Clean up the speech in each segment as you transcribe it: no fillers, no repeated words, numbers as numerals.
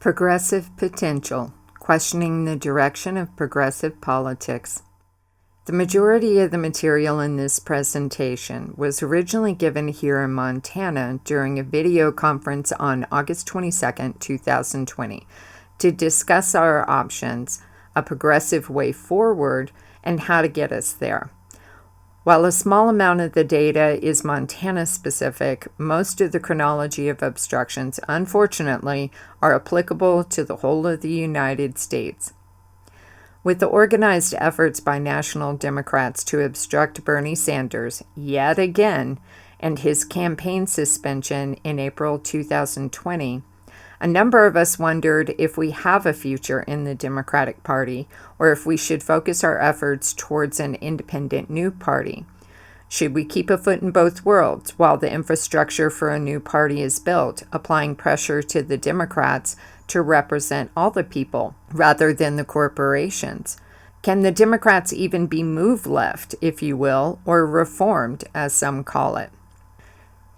Progressive Potential, Questioning the Direction of Progressive Politics. The majority of the material in this presentation was originally given here in Montana during a video conference on August 22, 2020, to discuss our options, a progressive way forward, and how to get us there. While a small amount of the data is Montana-specific, most of the chronology of obstructions, unfortunately, are applicable to the whole of the United States. With the organized efforts by national Democrats to obstruct Bernie Sanders, yet again, and his campaign suspension in April 2020, a number of us wondered if we have a future in the Democratic Party, or if we should focus our efforts towards an independent new party. Should we keep a foot in both worlds while the infrastructure for a new party is built, applying pressure to the Democrats to represent all the people rather than the corporations? Can the Democrats even be moved left, if you will, or reformed, as some call it?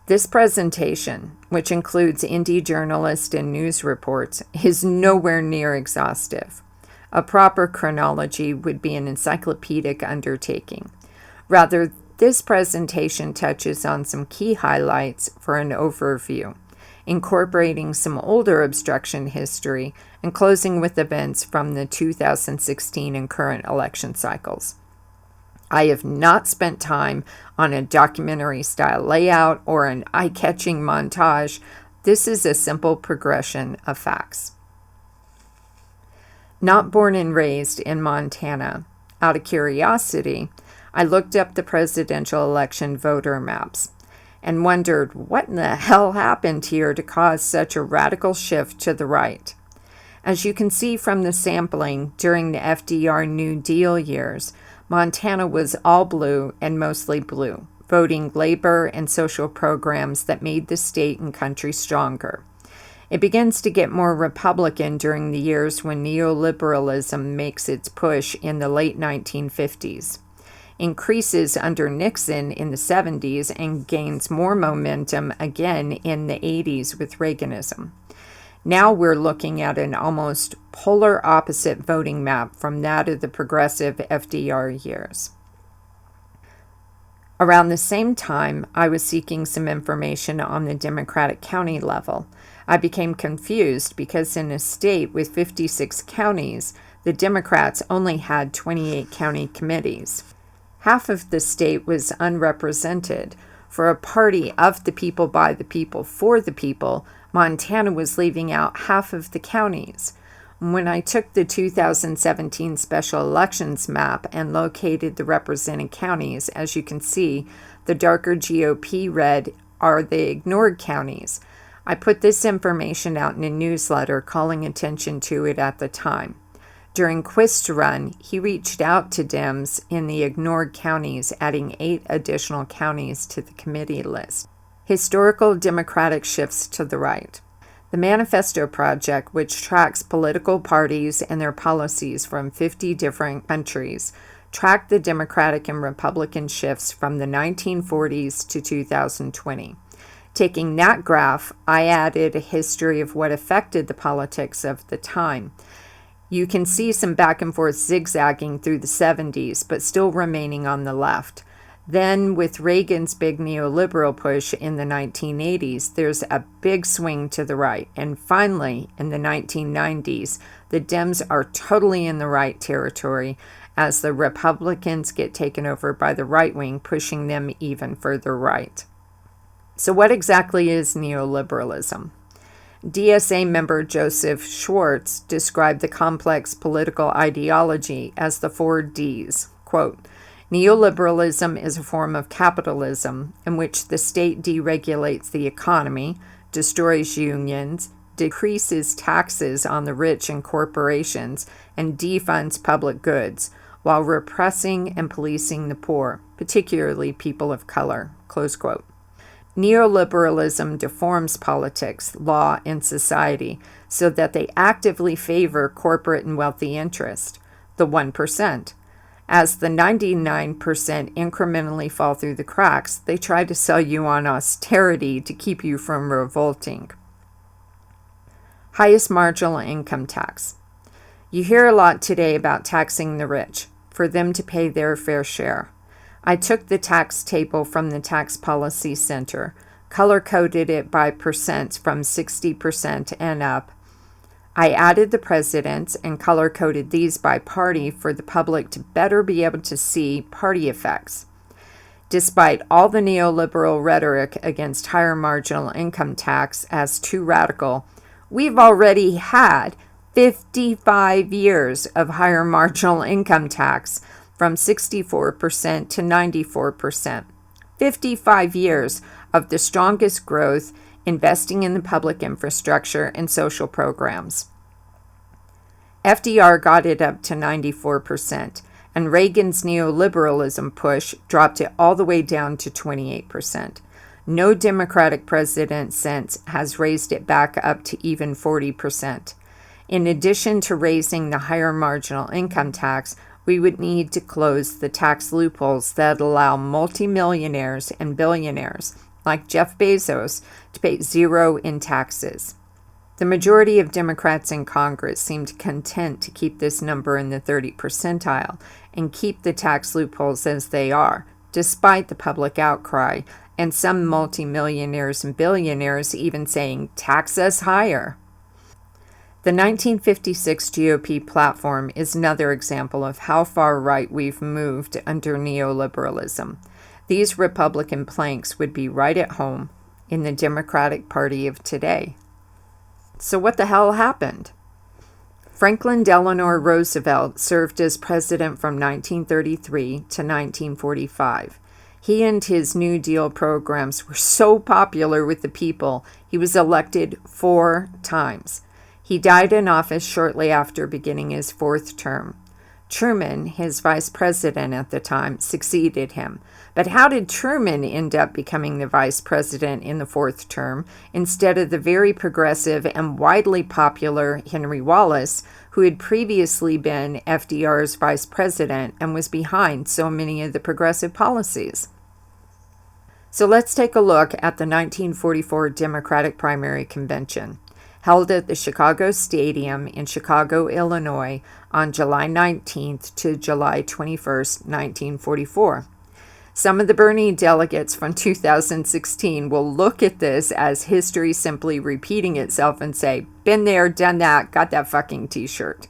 This presentation, which includes indie journalists and news reports, is nowhere near exhaustive. A proper chronology would be an encyclopedic undertaking. Rather, this presentation touches on some key highlights for an overview, incorporating some older obstruction history and closing with events from the 2016 and current election cycles. I have not spent time on a documentary-style layout or an eye-catching montage. This is a simple progression of facts. Not born and raised in Montana, out of curiosity, I looked up the presidential election voter maps and wondered what in the hell happened here to cause such a radical shift to the right. As you can see from the sampling during the FDR New Deal years, Montana was all blue and mostly blue, voting labor and social programs that made the state and country stronger. It begins to get more Republican during the years when neoliberalism makes its push in the late 1950s, increases under Nixon in the 70s, and gains more momentum again in the 80s with Reaganism. Now we're looking at an almost polar opposite voting map from that of the progressive FDR years. Around the same time, I was seeking some information on the Democratic county level. I became confused because in a state with 56 counties, the Democrats only had 28 county committees. Half of the state was unrepresented. For a party of the people, by the people, for the people, Montana was leaving out half of the counties. When I took the 2017 special elections map and located the represented counties, as you can see, the darker GOP red are the ignored counties. I put this information out in a newsletter calling attention to it at the time. During Quist's run, he reached out to Dems in the ignored counties, adding 8 additional counties to the committee list. Historical Democratic shifts to the right. The Manifesto Project, which tracks political parties and their policies from 50 different countries, tracked the Democratic and Republican shifts from the 1940s to 2020. Taking that graph, I added a history of what affected the politics of the time. You can see some back and forth zigzagging through the 70s, but still remaining on the left. Then, with Reagan's big neoliberal push in the 1980s, there's a big swing to the right. And finally, in the 1990s, the Dems are totally in the right territory as the Republicans get taken over by the right wing, pushing them even further right. So what exactly is neoliberalism? DSA member Joseph Schwartz described the complex political ideology as the 4 Ds. Quote, neoliberalism is a form of capitalism in which the state deregulates the economy, destroys unions, decreases taxes on the rich and corporations, and defunds public goods, while repressing and policing the poor, particularly people of color. Close quote. Neoliberalism deforms politics, law, and society so that they actively favor corporate and wealthy interest, the 1%. As the 99% incrementally fall through the cracks, they try to sell you on austerity to keep you from revolting. Highest marginal income tax. You hear a lot today about taxing the rich, for them to pay their fair share. I took the tax table from the Tax Policy Center, color-coded it by percents from 60% and up. I added the presidents and color-coded these by party for the public to better be able to see party effects. Despite all the neoliberal rhetoric against higher marginal income tax as too radical, we've already had 55 years of higher marginal income tax, from 64% to 94%. 55 years of the strongest growth, investing in the public infrastructure and social programs. FDR got it up to 94%, and Reagan's neoliberalism push dropped it all the way down to 28%. No Democratic president since has raised it back up to even 40%. In addition to raising the higher marginal income tax, we would need to close the tax loopholes that allow multimillionaires and billionaires, like Jeff Bezos, to pay zero in taxes. The majority of Democrats in Congress seemed content to keep this number in the 30th percentile and keep the tax loopholes as they are, despite the public outcry, and some multimillionaires and billionaires even saying, "Tax us higher." The 1956 GOP platform is another example of how far right we've moved under neoliberalism. These Republican planks would be right at home in the Democratic Party of today. So what the hell happened? Franklin Delano Roosevelt served as president from 1933 to 1945. He and his New Deal programs were so popular with the people, he was elected 4 times. He died in office shortly after beginning his 4th term. Truman, his vice president at the time, succeeded him. But how did Truman end up becoming the vice president in the 4th term instead of the very progressive and widely popular Henry Wallace, who had previously been FDR's vice president and was behind so many of the progressive policies? So let's take a look at the 1944 Democratic Primary Convention, held at the Chicago Stadium in Chicago, Illinois, on July 19th to July 21st, 1944. Some of the Bernie delegates from 2016 will look at this as history simply repeating itself and say, "Been there, done that, got that fucking t-shirt."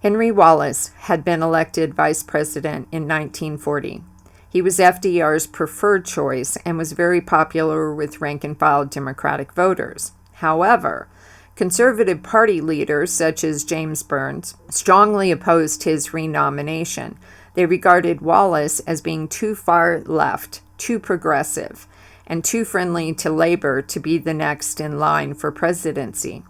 Henry Wallace had been elected vice president in 1940. He was FDR's preferred choice and was very popular with rank-and-file Democratic voters. However, conservative party leaders such as James Burns strongly opposed his renomination. They regarded Wallace as being too far left, too progressive, and too friendly to labor to be the next in line for presidency.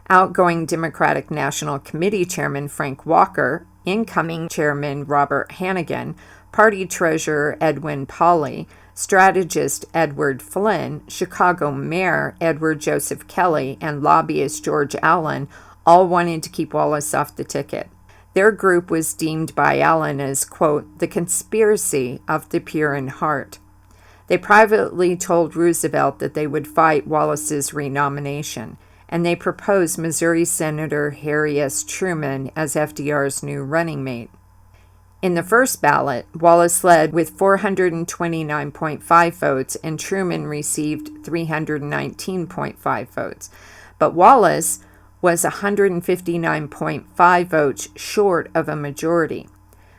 Outgoing Democratic National Committee Chairman Frank Walker, incoming Chairman Robert Hannigan, Party Treasurer Edwin Pauley, strategist Edward Flynn, Chicago Mayor Edward Joseph Kelly, and lobbyist George Allen all wanted to keep Wallace off the ticket. Their group was deemed by Allen as, quote, "the conspiracy of the pure in heart." They privately told Roosevelt that they would fight Wallace's renomination, and they proposed Missouri Senator Harry S. Truman as FDR's new running mate. In the first ballot, Wallace led with 429.5 votes, and Truman received 319.5 votes. But Wallace was 159.5 votes short of a majority.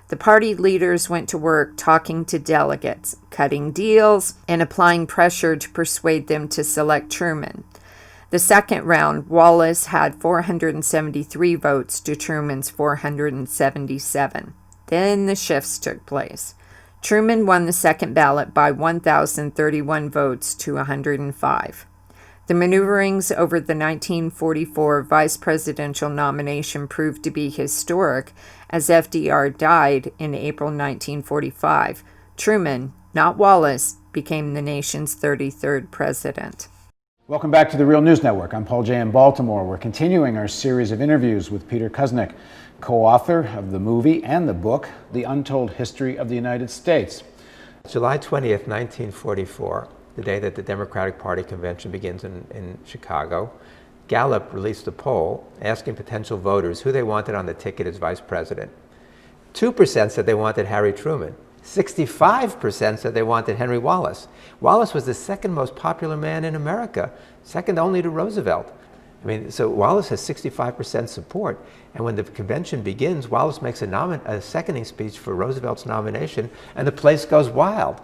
The party leaders went to work talking to delegates, cutting deals, and applying pressure to persuade them to select Truman. The second round, Wallace had 473 votes to Truman's 477. Then the shifts took place. Truman won the second ballot by 1,031 votes to 105. The maneuverings over the 1944 vice presidential nomination proved to be historic, as FDR died in April 1945. Truman, not Wallace, became the nation's 33rd president. Welcome back to the Real News Network. I'm Paul J. in Baltimore. We're continuing our series of interviews with Peter Kuznick, co-author of the movie and the book, The Untold History of the United States. July 20th, 1944, the day that the Democratic Party convention begins in Chicago, Gallup released a poll asking potential voters who they wanted on the ticket as vice president. 2% said they wanted Harry Truman. 65% said they wanted Henry Wallace. Wallace was the second most popular man in America, second only to Roosevelt. I mean, so Wallace has 65% support. And when the convention begins, Wallace makes a seconding speech for Roosevelt's nomination, and the place goes wild.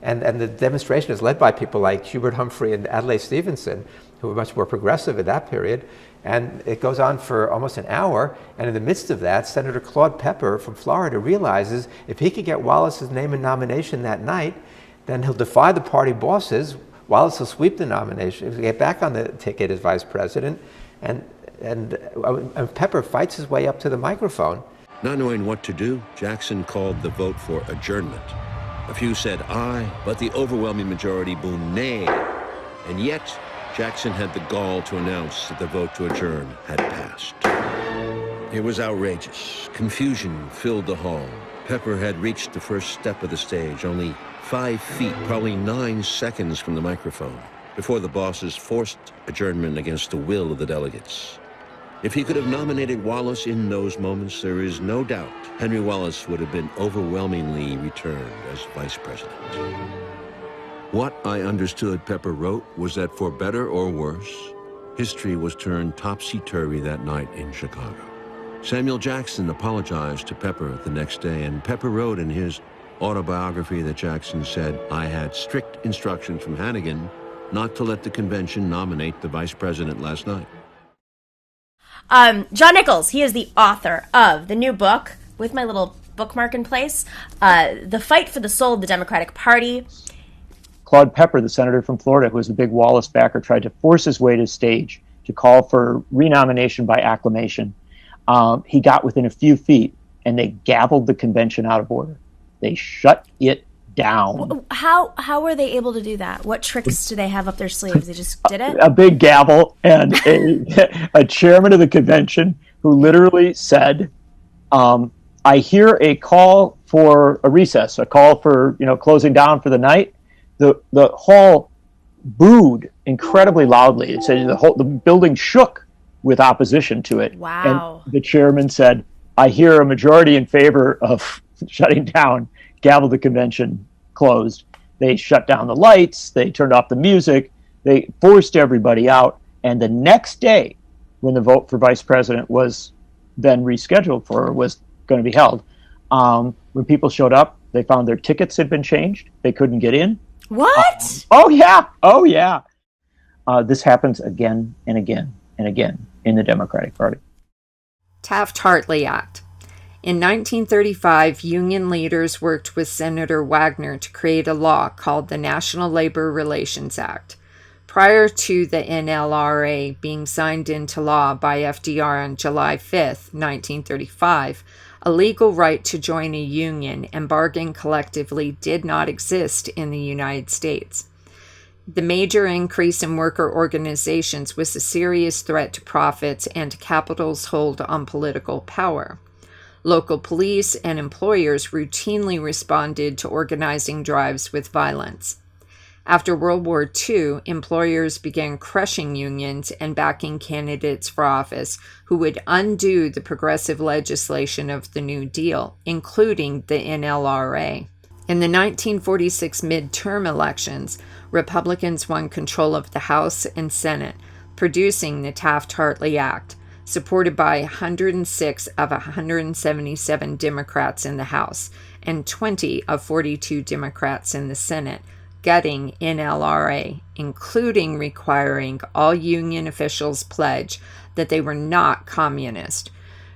And the demonstration is led by people like Hubert Humphrey and Adlai Stevenson, who were much more progressive at that period. And it goes on for almost an hour. And in the midst of that, Senator Claude Pepper from Florida realizes if he could get Wallace's name and nomination that night, then he'll defy the party bosses. Wallace will sweep the nomination, get back on the ticket as vice president. And Pepper fights his way up to the microphone. Not knowing what to do, Jackson called the vote for adjournment. A few said aye, but the overwhelming majority boomed nay. And yet, Jackson had the gall to announce that the vote to adjourn had passed. It was outrageous. Confusion filled the hall. Pepper had reached the first step of the stage, only 5 feet, probably 9 seconds from the microphone, before the bosses forced adjournment against the will of the delegates. If he could have nominated Wallace in those moments, there is no doubt Henry Wallace would have been overwhelmingly returned as vice president. What I understood Pepper wrote was that for better or worse, history was turned topsy-turvy that night in Chicago. Samuel Jackson apologized to Pepper the next day, and Pepper wrote in his autobiography that Jackson said, "I had strict instructions from Hannigan not to let the convention nominate the vice president last night." John Nichols, he is the author of the new book, with my little bookmark in place, The Fight for the Soul of the Democratic Party. Claude Pepper, the senator from Florida, who was a big Wallace backer, tried to force his way to the stage to call for renomination by acclamation. He got within a few feet, and they gavelled the convention out of order. They shut it down. How were they able to do that? What tricks do they have up their sleeves? They just did it? A big gavel and a chairman of the convention who literally said, I hear a call for a recess, a call for closing down for the night. The hall booed incredibly loudly. It said the building shook with opposition to it. Wow. And the chairman said, I hear a majority in favor of shutting down, gavelled the convention closed. They shut down the lights. They turned off the music. They forced everybody out. And the next day, when the vote for vice president was then rescheduled was going to be held, when people showed up, they found their tickets had been changed. They couldn't get in. What? Oh, yeah. This happens again and again and again in the Democratic Party. Taft-Hartley Act. In 1935, union leaders worked with Senator Wagner to create a law called the National Labor Relations Act. Prior to the NLRA being signed into law by FDR on July 5, 1935, a legal right to join a union and bargain collectively did not exist in the United States. The major increase in worker organizations was a serious threat to profits and to capital's hold on political power. Local police and employers routinely responded to organizing drives with violence. After World War II, employers began crushing unions and backing candidates for office who would undo the progressive legislation of the New Deal, including the NLRA. In the 1946 midterm elections, Republicans won control of the House and Senate, producing the Taft-Hartley Act, supported by 106 of 177 Democrats in the House and 20 of 42 Democrats in the Senate, gutting NLRA, including requiring all union officials pledge that they were not communist.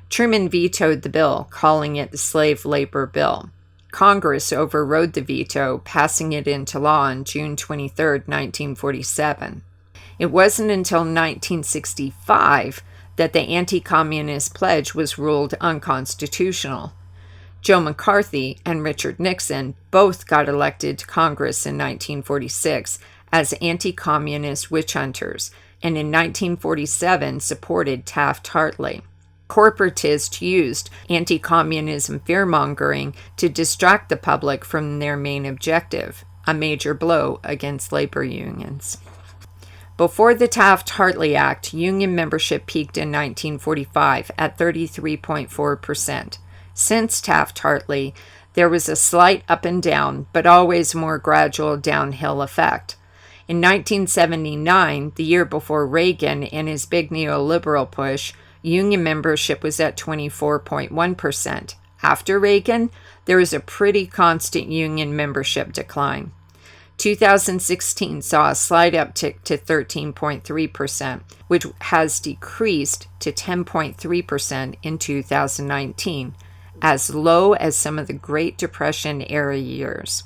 Truman vetoed the bill, calling it the Slave Labor Bill. Congress overrode the veto, passing it into law on June 23, 1947. It wasn't until 1965 that the anti-communist pledge was ruled unconstitutional. Joe McCarthy and Richard Nixon both got elected to Congress in 1946 as anti-communist witch hunters, and in 1947 supported Taft-Hartley. Corporatists used anti-communism fear-mongering to distract the public from their main objective, a major blow against labor unions. Before the Taft-Hartley Act, union membership peaked in 1945 at 33.4%. Since Taft-Hartley, there was a slight up and down, but always more gradual downhill effect. In 1979, the year before Reagan and his big neoliberal push, union membership was at 24.1%. After Reagan, there was a pretty constant union membership decline. 2016 saw a slight uptick to 13.3%, which has decreased to 10.3% in 2019, as low as some of the Great Depression era years.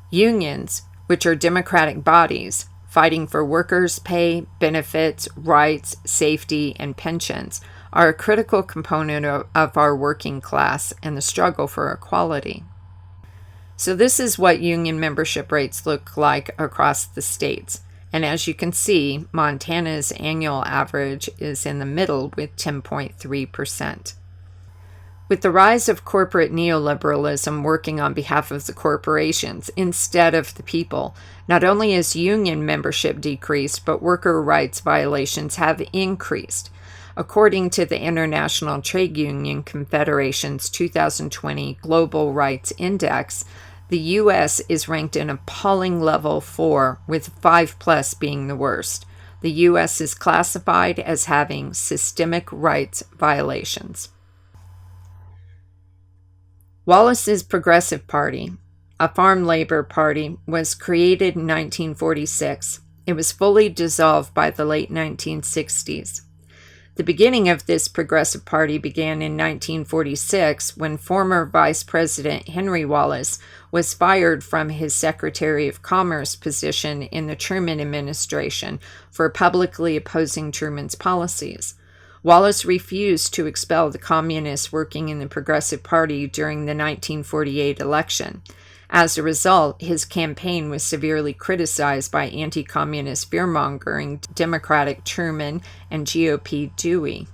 Unions, which are democratic bodies fighting for workers' pay, benefits, rights, safety, and pensions, are a critical component of our working class and the struggle for equality. So this is what union membership rates look like across the states. And as you can see, Montana's annual average is in the middle with 10.3%. With the rise of corporate neoliberalism working on behalf of the corporations instead of the people, not only has union membership decreased, but worker rights violations have increased. According to the International Trade Union Confederation's 2020 Global Rights Index, the U.S. is ranked an appalling level 4, with 5+ being the worst. The U.S. is classified as having systemic rights violations. Wallace's Progressive Party, a farm labor party, was created in 1946. It was fully dissolved by the late 1960s. The beginning of this Progressive Party began in 1946 when former Vice President Henry Wallace was fired from his Secretary of Commerce position in the Truman administration for publicly opposing Truman's policies. Wallace refused to expel the communists working in the Progressive Party during the 1948 election. As a result, his campaign was severely criticized by anti-communist fear-mongering Democratic Truman and GOP Dewey.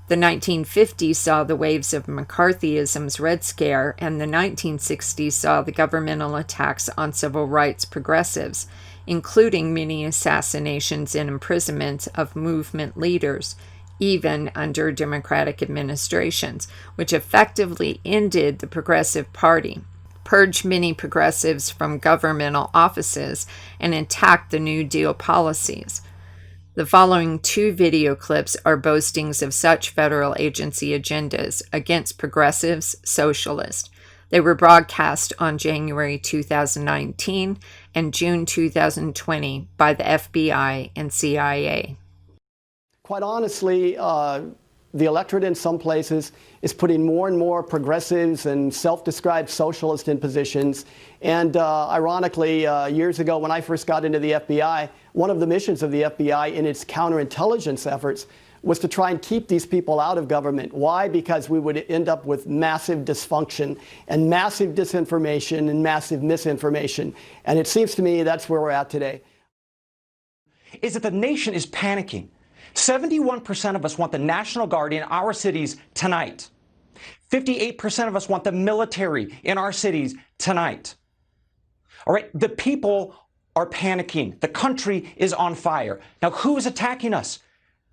The 1950s saw the waves of McCarthyism's Red Scare, and the 1960s saw the governmental attacks on civil rights progressives, including many assassinations and imprisonments of movement leaders, even under Democratic administrations, which effectively ended the Progressive Party, purged many progressives from governmental offices, and attacked the New Deal policies. The following 2 video clips are boastings of such federal agency agendas against progressives, socialists. They were broadcast on January 2019 and June 2020 by the FBI and CIA. Quite honestly, the electorate in some places is putting more and more progressives and self-described socialists in positions. And ironically, years ago when I first got into the FBI, one of the missions of the FBI in its counterintelligence efforts was to try and keep these people out of government. Why? Because we would end up with massive dysfunction and massive disinformation and massive misinformation. And it seems to me that's where we're at today. Is that the nation is panicking. 71% of us want the National Guard in our cities tonight. 58% of us want the military in our cities tonight. All right, the people are panicking. The country is on fire. Now, who is attacking us?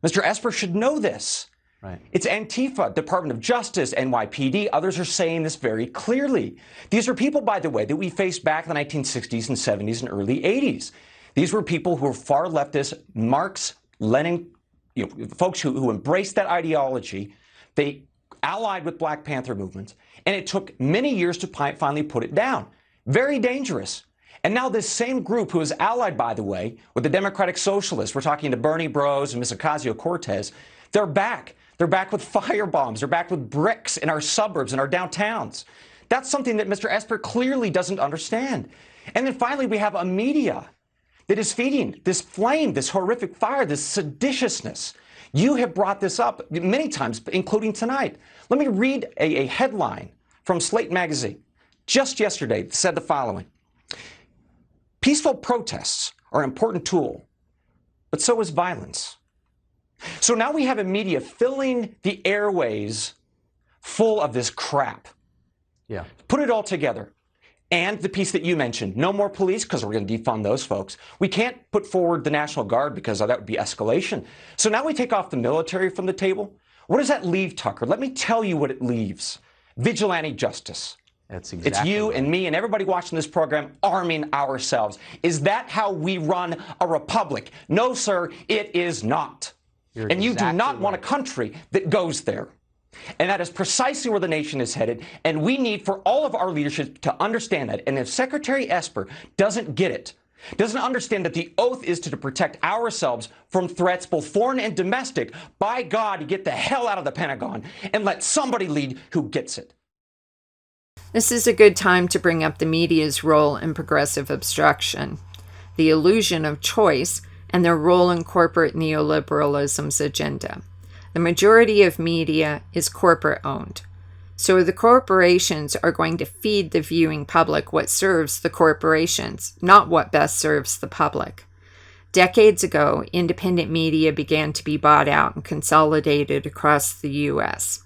Mr. Esper should know this. Right. It's Antifa, Department of Justice, NYPD. Others are saying this very clearly. These are people, by the way, that we faced back in the 1960s and 70s and early 80s. These were people who were far leftist, Marx, Lenin, folks who embraced that ideology. They allied with Black Panther movements, and it took many years to finally put it down. Very dangerous. And now this same group, who is allied, by the way, with the Democratic Socialists, we're talking to Bernie Bros and Ms. Ocasio-Cortez, they're back. They're back with firebombs. They're back with bricks in our suburbs and our downtowns. That's something that Mr. Esper clearly doesn't understand. And then finally, we have a media that is feeding this flame, this horrific fire, this seditiousness. You have brought this up many times, including tonight. Let me read a headline from Slate magazine. Just yesterday, it said the following. Peaceful protests are an important tool, but so is violence. So now we have a media filling the airways full of this crap. Yeah. Put it all together. And the piece that you mentioned, no more police because we're going to defund those folks. We can't put forward the National Guard because that would be escalation. So now we take off the military from the table. What does that leave, Tucker? Let me tell you what it leaves. Vigilante justice. That's exactly It's you right. and me and everybody watching this program arming ourselves. Is that how we run a republic? No, sir, it is not. And you do not want a country that goes there. And that is precisely where the nation is headed. And we need for all of our leadership to understand that. And if Secretary Esper doesn't get it, doesn't understand that the oath is to protect ourselves from threats, both foreign and domestic, by God, get the hell out of the Pentagon and let somebody lead who gets it. This is a good time to bring up the media's role in progressive obstruction, the illusion of choice, and their role in corporate neoliberalism's agenda. The majority of media is corporate-owned, so the corporations are going to feed the viewing public what serves the corporations, not what best serves the public. Decades ago, independent media began to be bought out and consolidated across the U.S.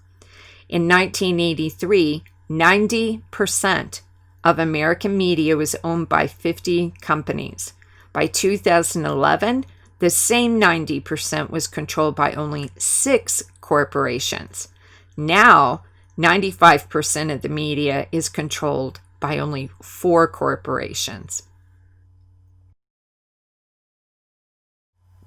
In 1983, 90% of American media was owned by 50 companies. By 2011, the same 90% was controlled by only 6 corporations. Now, 95% of the media is controlled by only 4 corporations.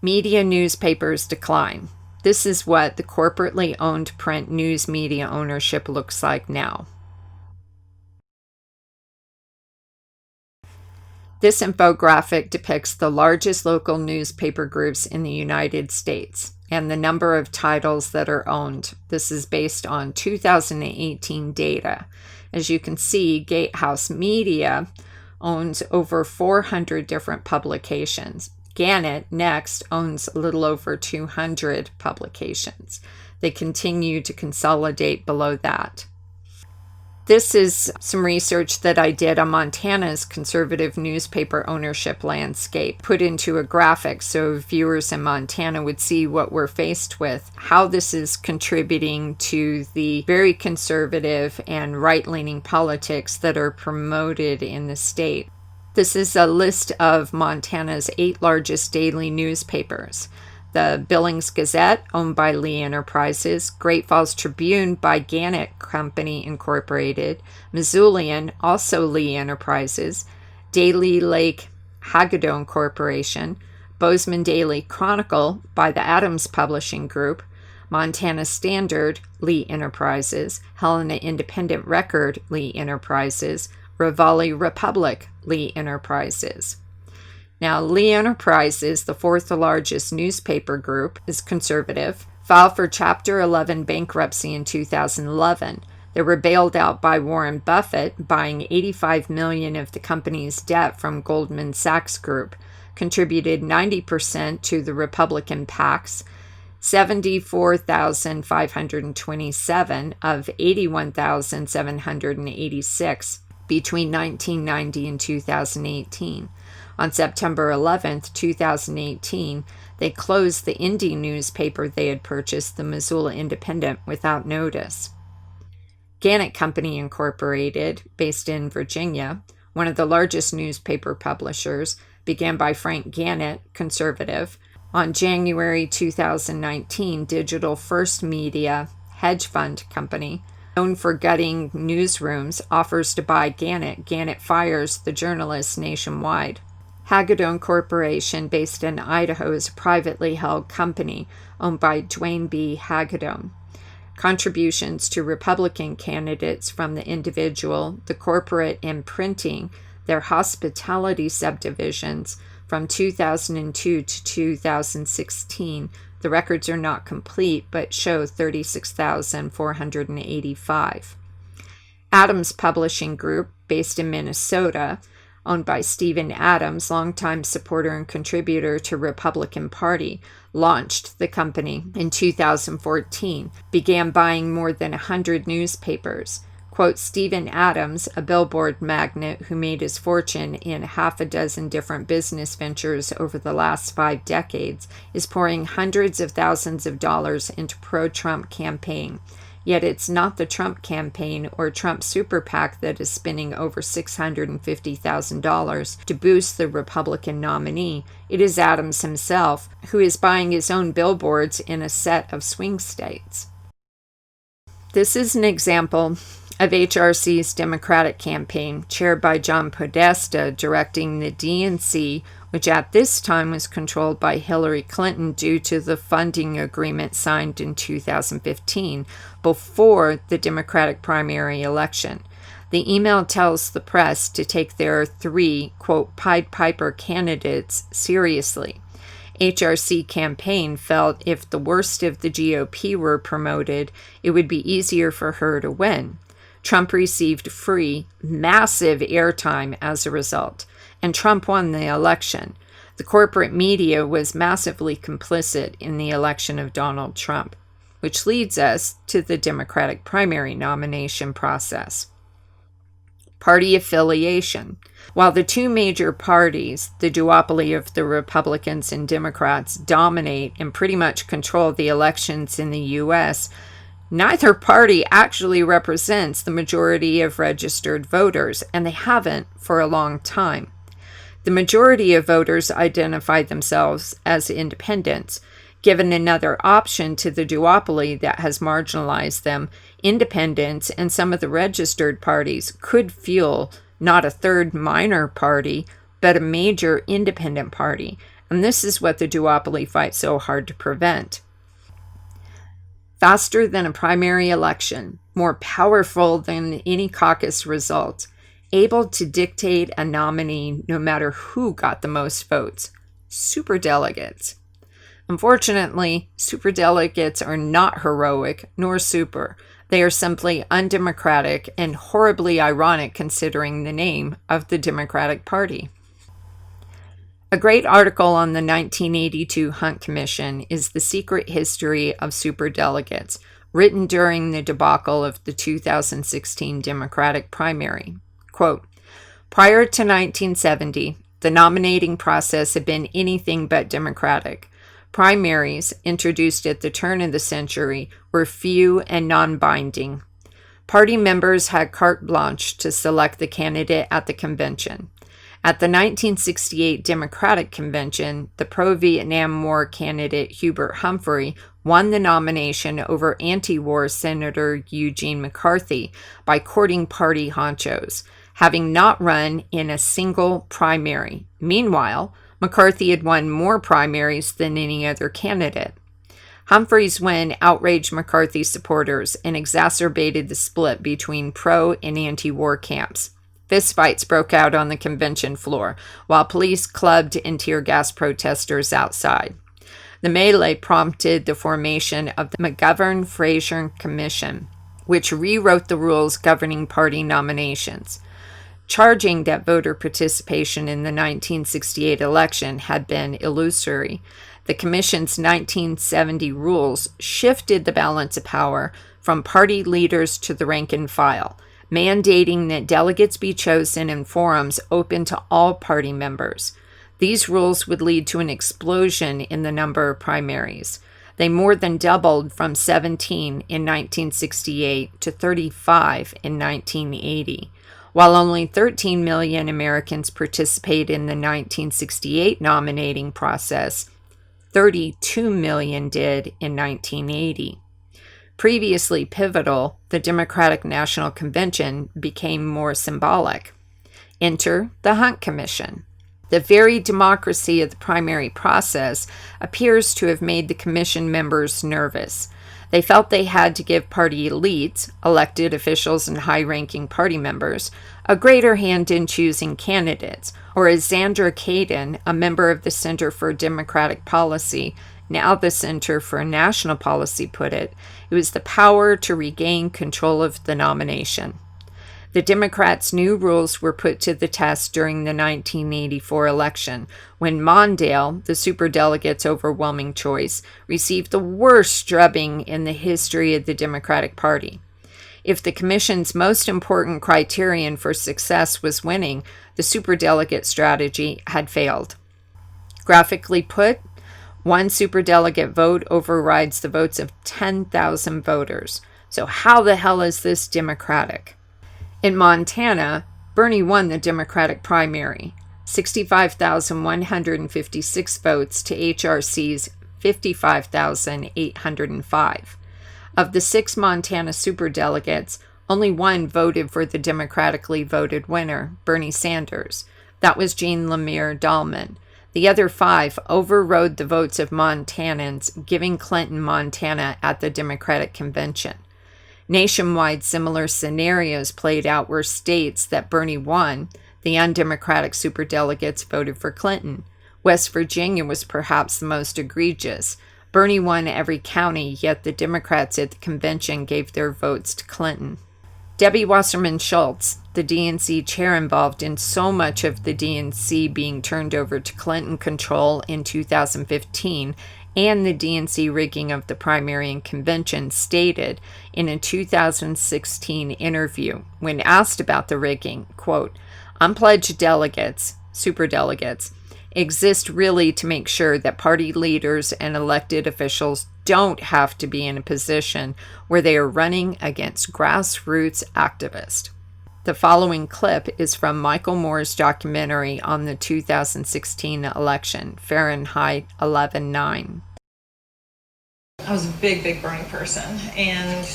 Media newspapers decline. This is what the corporately owned print news media ownership looks like now. This infographic depicts the largest local newspaper groups in the United States and the number of titles that are owned. This is based on 2018 data. As you can see, Gatehouse Media owns over 400 different publications. Gannett, next, owns a little over 200 publications. They continue to consolidate below that. This is some research that I did on Montana's conservative newspaper ownership landscape, put into a graphic so viewers in Montana would see what we're faced with, how this is contributing to the very conservative and right-leaning politics that are promoted in the state. This is a list of Montana's 8 largest daily newspapers. The Billings Gazette, owned by Lee Enterprises, Great Falls Tribune by Gannett Company Incorporated, Missoulian, also Lee Enterprises, Daily Lake Hagedorn Corporation, Bozeman Daily Chronicle by the Adams Publishing Group, Montana Standard, Lee Enterprises, Helena Independent Record, Lee Enterprises, Raleigh Republic, Lee Enterprises. Now, Lee Enterprises, the 4th largest newspaper group, is conservative, filed for Chapter 11 bankruptcy in 2011. They were bailed out by Warren Buffett, buying $85 million of the company's debt from Goldman Sachs Group, contributed 90% to the Republican PACs, 74,527 of 81,786 between 1990 and 2018. On September 11, 2018, they closed the indie newspaper they had purchased, the Missoula Independent, without notice. Gannett Company Incorporated, based in Virginia, one of the largest newspaper publishers, began by Frank Gannett, conservative. On January 2019, Digital First Media hedge fund company, known for gutting newsrooms, offers to buy Gannett. Gannett fires the journalists nationwide. Hagedorn Corporation, based in Idaho, is a privately held company owned by Dwayne B. Hagedorn. Contributions to Republican candidates from the individual, the corporate, and printing, their hospitality subdivisions from 2002 to 2016. The records are not complete, but show 36,485. Adams Publishing Group, based in Minnesota, owned by Stephen Adams, longtime supporter and contributor to Republican Party, launched the company in 2014, began buying more than 100 newspapers. Quote, Stephen Adams, a billboard magnate who made his fortune in half a dozen different business ventures over the last 5 decades, is pouring hundreds of thousands of dollars into pro-Trump campaign. Yet it's not the Trump campaign or Trump super PAC that is spending over $650,000 to boost the Republican nominee. It is Adams himself, who is buying his own billboards in a set of swing states. This is an example of HRC's Democratic campaign, chaired by John Podesta, directing the DNC, which at this time was controlled by Hillary Clinton due to the funding agreement signed in 2015, before the Democratic primary election. The email tells the press to take their three, quote, Pied Piper candidates seriously. HRC campaign felt if the worst of the GOP were promoted, it would be easier for her to win. Trump received free, massive airtime as a result, and Trump won the election. The corporate media was massively complicit in the election of Donald Trump, which leads us to the Democratic primary nomination process. Party affiliation. While the two major parties, the duopoly of the Republicans and Democrats, dominate and pretty much control the elections in the U.S., neither party actually represents the majority of registered voters, and they haven't for a long time. The majority of voters identify themselves as independents. Given another option to the duopoly that has marginalized them, independents and some of the registered parties could fuel not a third minor party, but a major independent party. And this is what the duopoly fights so hard to prevent. Faster than a primary election, more powerful than any caucus result, able to dictate a nominee no matter who got the most votes, superdelegates. Unfortunately, superdelegates are not heroic nor super. They are simply undemocratic and horribly ironic considering the name of the Democratic Party. A great article on the 1982 Hunt Commission is The Secret History of Superdelegates, written during the debacle of the 2016 Democratic primary. Quote, prior to 1970, the nominating process had been anything but democratic. Primaries, introduced at the turn of the century, were few and non-binding. Party members had carte blanche to select the candidate at the convention. At the 1968 Democratic Convention, the pro-Vietnam War candidate Hubert Humphrey won the nomination over anti-war Senator Eugene McCarthy by courting party honchos, having not run in a single primary. Meanwhile, McCarthy had won more primaries than any other candidate. Humphrey's win outraged McCarthy supporters and exacerbated the split between pro and anti-war camps. Fistfights broke out on the convention floor, while police clubbed and tear-gassed protesters outside. The melee prompted the formation of the McGovern-Fraser Commission, which rewrote the rules governing party nominations. Charging that voter participation in the 1968 election had been illusory, the Commission's 1970 rules shifted the balance of power from party leaders to the rank and file, mandating that delegates be chosen in forums open to all party members. These rules would lead to an explosion in the number of primaries. They more than doubled from 17 in 1968 to 35 in 1980. While only 13 million Americans participated in the 1968 nominating process, 32 million did in 1980. Previously pivotal, the Democratic National Convention became more symbolic. Enter the Hunt Commission. The very democracy of the primary process appears to have made the commission members nervous. They felt they had to give party elites, elected officials and high-ranking party members, a greater hand in choosing candidates, or as Zandra Caden, a member of the Center for Democratic Policy, now the Center for National Policy, put it, it was the power to regain control of the nomination. The Democrats' new rules were put to the test during the 1984 election, when Mondale, the superdelegate's overwhelming choice, received the worst drubbing in the history of the Democratic Party. If the Commission's most important criterion for success was winning, the superdelegate strategy had failed. Graphically put, one superdelegate vote overrides the votes of 10,000 voters. So how the hell is this democratic? In Montana, Bernie won the Democratic primary, 65,156 votes to HRC's 55,805. Of the 6 Montana superdelegates, only 1 voted for the democratically voted winner, Bernie Sanders. That was Jean Lemire Dahlman. The other 5 overrode the votes of Montanans, giving Clinton Montana at the Democratic convention. Nationwide, similar scenarios played out where states that Bernie won, the undemocratic superdelegates voted for Clinton. West Virginia was perhaps the most egregious. Bernie won every county, yet the Democrats at the convention gave their votes to Clinton. Debbie Wasserman Schultz, the DNC chair involved in so much of the DNC being turned over to Clinton control in 2015, and the DNC rigging of the primary and convention, stated in a 2016 interview, when asked about the rigging, quote, "Unpledged delegates, superdelegates, exist really to make sure that party leaders and elected officials don't have to be in a position where they are running against grassroots activists." The following clip is from Michael Moore's documentary on the 2016 election, Fahrenheit 11/9. I was a big Bernie person, and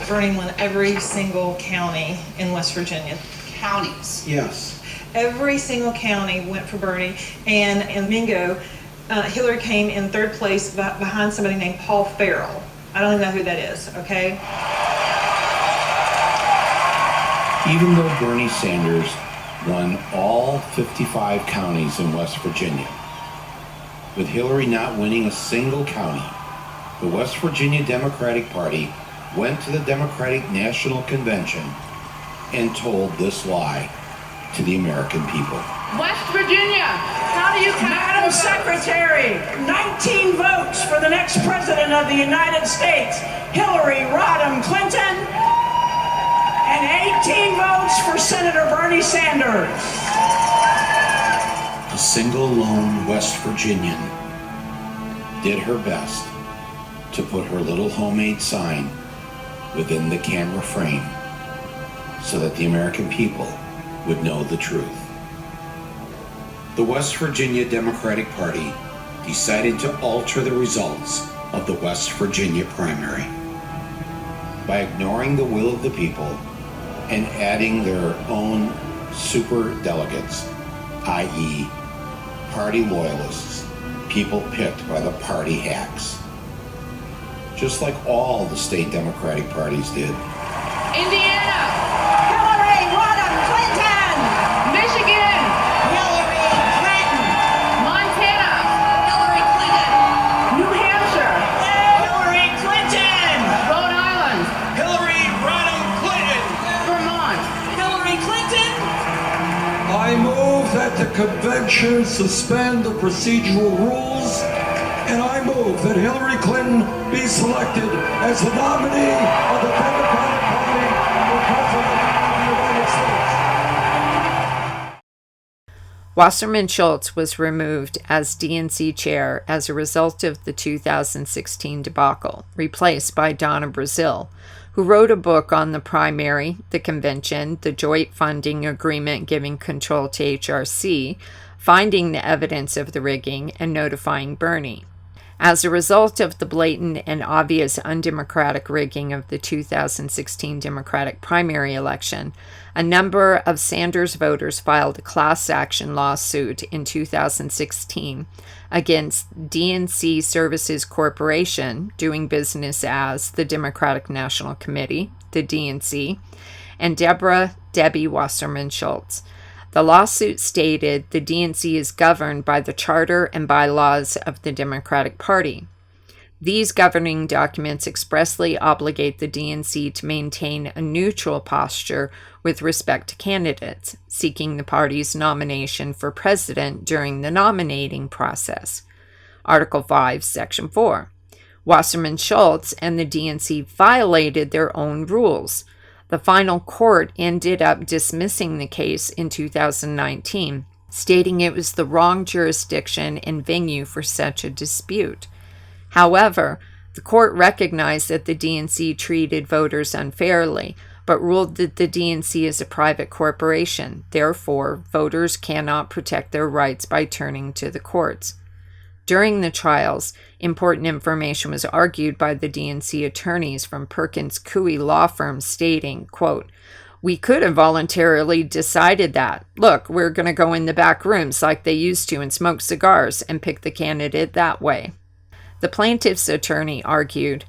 Bernie won every single county in West Virginia. Counties? Yes. Every single county went for Bernie, and in Mingo, Hillary came in 3rd place behind somebody named Paul Farrell. I don't even know who that is, okay? Even though Bernie Sanders won all 55 counties in West Virginia, with Hillary not winning a single county, the West Virginia Democratic Party went to the Democratic National Convention and told this lie to the American people. West Virginia, how do you Madam Secretary, 19 votes for the next president of the United States, Hillary Rodham Clinton, and 18 votes for Senator Bernie Sanders. A single lone West Virginian did her best to put her little homemade sign within the camera frame so that the American people would know the truth. The West Virginia Democratic Party decided to alter the results of the West Virginia primary by ignoring the will of the people and adding their own super delegates, i.e. party loyalists, people picked by the party hacks. Just like all the state Democratic parties did. Indiana, Hillary Rodham Clinton. Michigan, Hillary Clinton. Montana, Hillary Clinton. New Hampshire, Hillary Clinton. Rhode Island, Hillary Rodham Clinton. Vermont, Hillary Clinton. I move that the convention suspend the procedural rules, and I move that Hillary Clinton be selected as the nominee of the Democratic Party for President of the United States. Wasserman Schultz was removed as DNC chair as a result of the 2016 debacle, replaced by Donna Brazile, who wrote a book on the primary, the convention, the joint funding agreement giving control to HRC, finding the evidence of the rigging, and notifying Bernie. As a result of the blatant and obvious undemocratic rigging of the 2016 Democratic primary election, a number of Sanders voters filed a class action lawsuit in 2016 against DNC Services Corporation, doing business as the Democratic National Committee, the DNC, and Debbie Wasserman Schultz. The lawsuit stated the DNC is governed by the charter and bylaws of the Democratic Party. These governing documents expressly obligate the DNC to maintain a neutral posture with respect to candidates seeking the party's nomination for president during the nominating process. Article 5, Section 4. Wasserman Schultz and the DNC violated their own rules. The final court ended up dismissing the case in 2019, stating it was the wrong jurisdiction and venue for such a dispute. However, The court recognized that the DNC treated voters unfairly, but ruled that the DNC is a private corporation. Therefore, voters cannot protect their rights by turning to the courts. During the trials, important information was argued by the DNC attorneys from Perkins Coie law firm stating, quote, "We could have voluntarily decided that. Look, we're going to go in the back rooms like they used to and smoke cigars and pick the candidate that way." The plaintiff's attorney argued,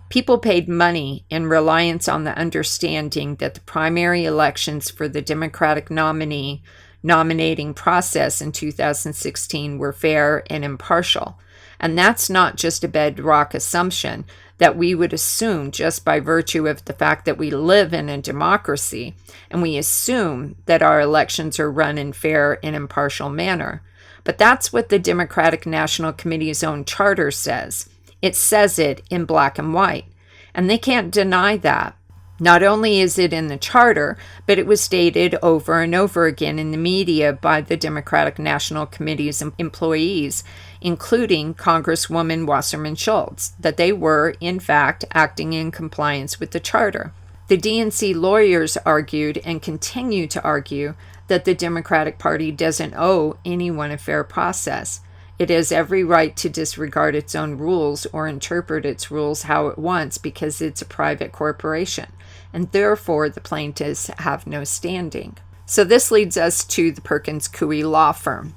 "People paid money in reliance on the understanding that the primary elections for the Democratic nominating process in 2016 were fair and impartial. And that's not just a bedrock assumption that we would assume just by virtue of the fact that we live in a democracy, and we assume that our elections are run in fair and impartial manner. But that's what the Democratic National Committee's own charter says. It says it in black and white, and they can't deny that. Not only is it in the charter, but it was stated over and over again in the media by the Democratic National Committee's employees, including Congresswoman Wasserman Schultz, that they were, in fact, acting in compliance with the charter. The DNC lawyers argued and continue to argue that the Democratic Party doesn't owe anyone a fair process. It has every right to disregard its own rules or interpret its rules how it wants because it's a private corporation, and therefore the plaintiffs have no standing. So this leads us to the Perkins Coie law firm.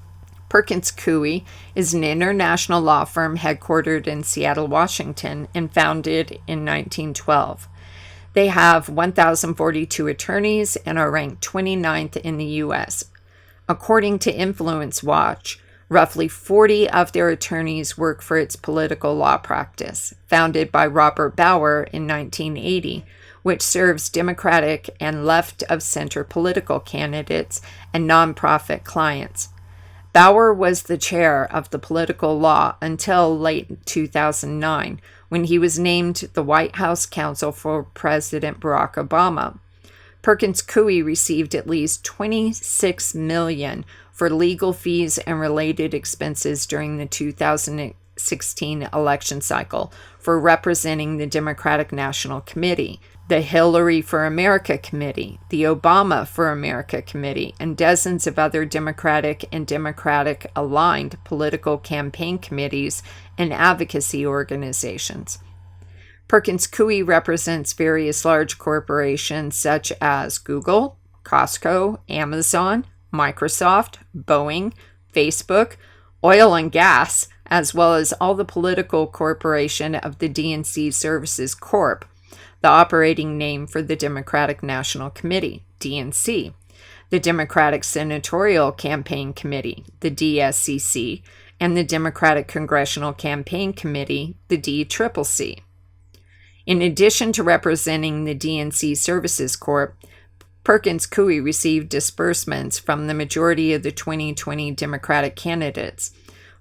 Perkins Coie is an international law firm headquartered in Seattle, Washington, and founded in 1912. They have 1,042 attorneys and are ranked 29th in the U.S. According to Influence Watch, roughly 40 of their attorneys work for its political law practice, founded by Robert Bauer in 1980, which serves Democratic and left-of-center political candidates and nonprofit clients. Bauer was the chair of the political law until late 2009, when he was named the White House counsel for President Barack Obama. Perkins Coie received at least $26 million for legal fees and related expenses during the 2016 election cycle for representing the Democratic National Committee, the Hillary for America Committee, the Obama for America Committee, and dozens of other Democratic and Democratic-aligned political campaign committees and advocacy organizations. Perkins Coie represents various large corporations such as Google, Costco, Amazon, Microsoft, Boeing, Facebook, oil and gas, as well as all the political corporation of the DNC Services Corp., the operating name for the Democratic National Committee, DNC, the Democratic Senatorial Campaign Committee, the DSCC, and the Democratic Congressional Campaign Committee, the DCCC. In addition to representing the DNC Services Corp., Perkins Coie received disbursements from the majority of the 2020 Democratic candidates.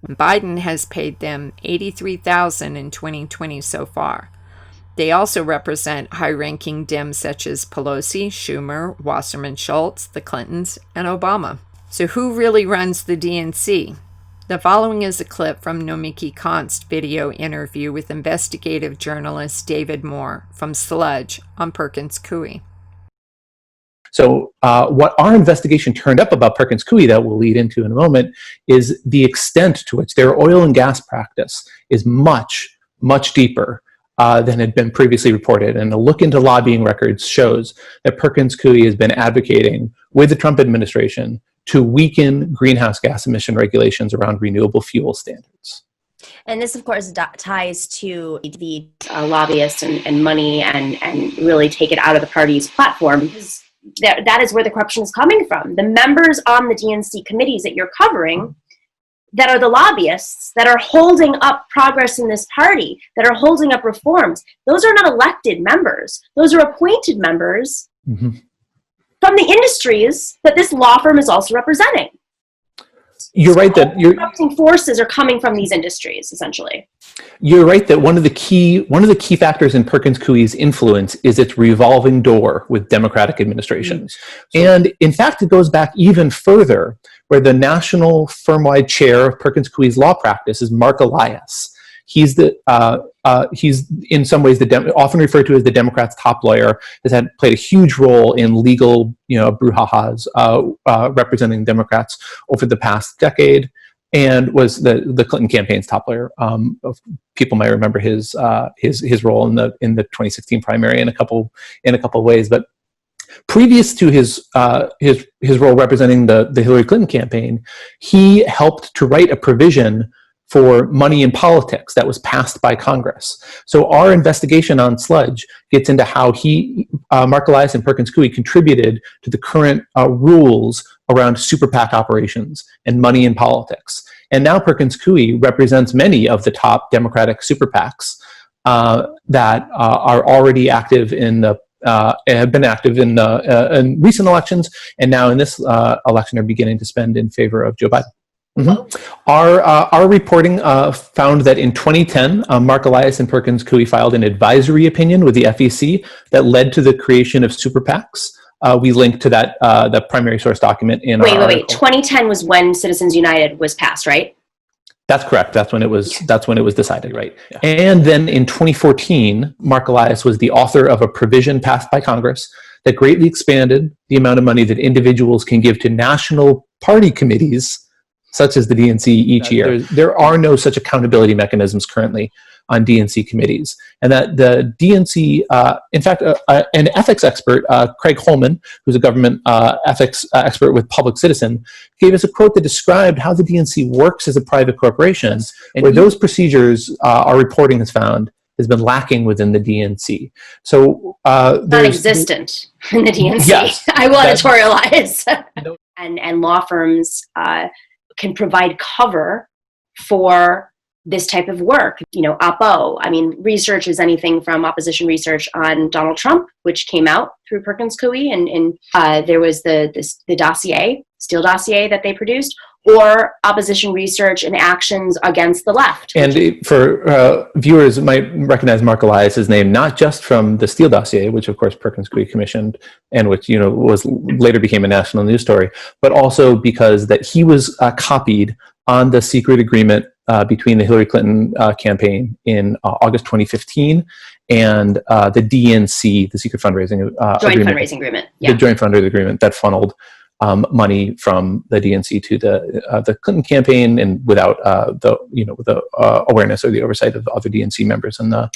Biden has paid them $83,000 in 2020 so far. They also represent high-ranking Dems such as Pelosi, Schumer, Wasserman Schultz, the Clintons, and Obama. So who really runs the DNC? The following is a clip from Nomiki Konst's video interview with investigative journalist David Moore from Sludge on Perkins Coie. So what our investigation turned up about Perkins Coie that we'll lead into in a moment is the extent to which their oil and gas practice is much, much deeper than had been previously reported. And a look into lobbying records shows that Perkins Coie has been advocating with the Trump administration to weaken greenhouse gas emission regulations around renewable fuel standards. And this, of course, ties to the lobbyists and money and really take it out of the party's platform, because that is where the corruption is coming from. The members on the DNC committees that you're covering that are the lobbyists that are holding up progress in this party, that are holding up reforms, those are not elected members. Those are appointed members from the industries that this law firm is also representing. You're right that corrupting forces are coming from these industries, essentially. You're right that one of the key factors in Perkins Coie's influence is its revolving door with Democratic administrations. And in fact, it goes back even further, where the national firm-wide chair of Perkins Coie's law practice is Mark Elias. He's he's in some ways often referred to as the Democrats' top lawyer. Has played a huge role in legal, brouhahas representing Democrats over the past decade, and was the Clinton campaign's top lawyer. People might remember his role in the 2016 primary in a couple of ways, but previous to his role representing the Hillary Clinton campaign, he helped to write a provision for money in politics that was passed by Congress. So our investigation on Sludge gets into how Mark Elias and Perkins Coie contributed to the current rules around super PAC operations and money in politics. And now Perkins Coie represents many of the top Democratic super PACs that are already active have been active in recent elections, and now in this election are beginning to spend in favor of Joe Biden. Mm-hmm. Our reporting found that in 2010, Mark Elias and Perkins Coie filed an advisory opinion with the FEC that led to the creation of super PACs. We linked to that the primary source document in our article. Wait. 2010 was when Citizens United was passed, right? That's correct. That's when it was. That's when it was decided, right? Yeah. And then in 2014, Mark Elias was the author of a provision passed by Congress that greatly expanded the amount of money that individuals can give to national party committees, such as the DNC, each year. There are no such accountability mechanisms currently on DNC committees. And that the DNC, in fact, an ethics expert, Craig Holman, who's a government ethics expert with Public Citizen, gave us a quote that described how the DNC works as a private corporation, and where those procedures, our reporting has found, has been lacking within the DNC. So non-existent in the DNC. Yes, I will editorialize. And law firms can provide cover for this type of work. Oppo. I mean, research is anything from opposition research on Donald Trump, which came out through Perkins Coie, and there was the dossier, Steele dossier that they produced, or opposition research and actions against the left. And for viewers might recognize Mark Elias' name, not just from the Steele dossier, which of course Perkins Coie commissioned and which was later became a national news story, but also because that he was copied on the secret agreement between the Hillary Clinton campaign in August 2015 and the DNC, the secret fundraising fundraising agreement. Yeah. The joint fundraising agreement that funneled money from the DNC to the Clinton campaign, and without the awareness or the oversight of other DNC members. And I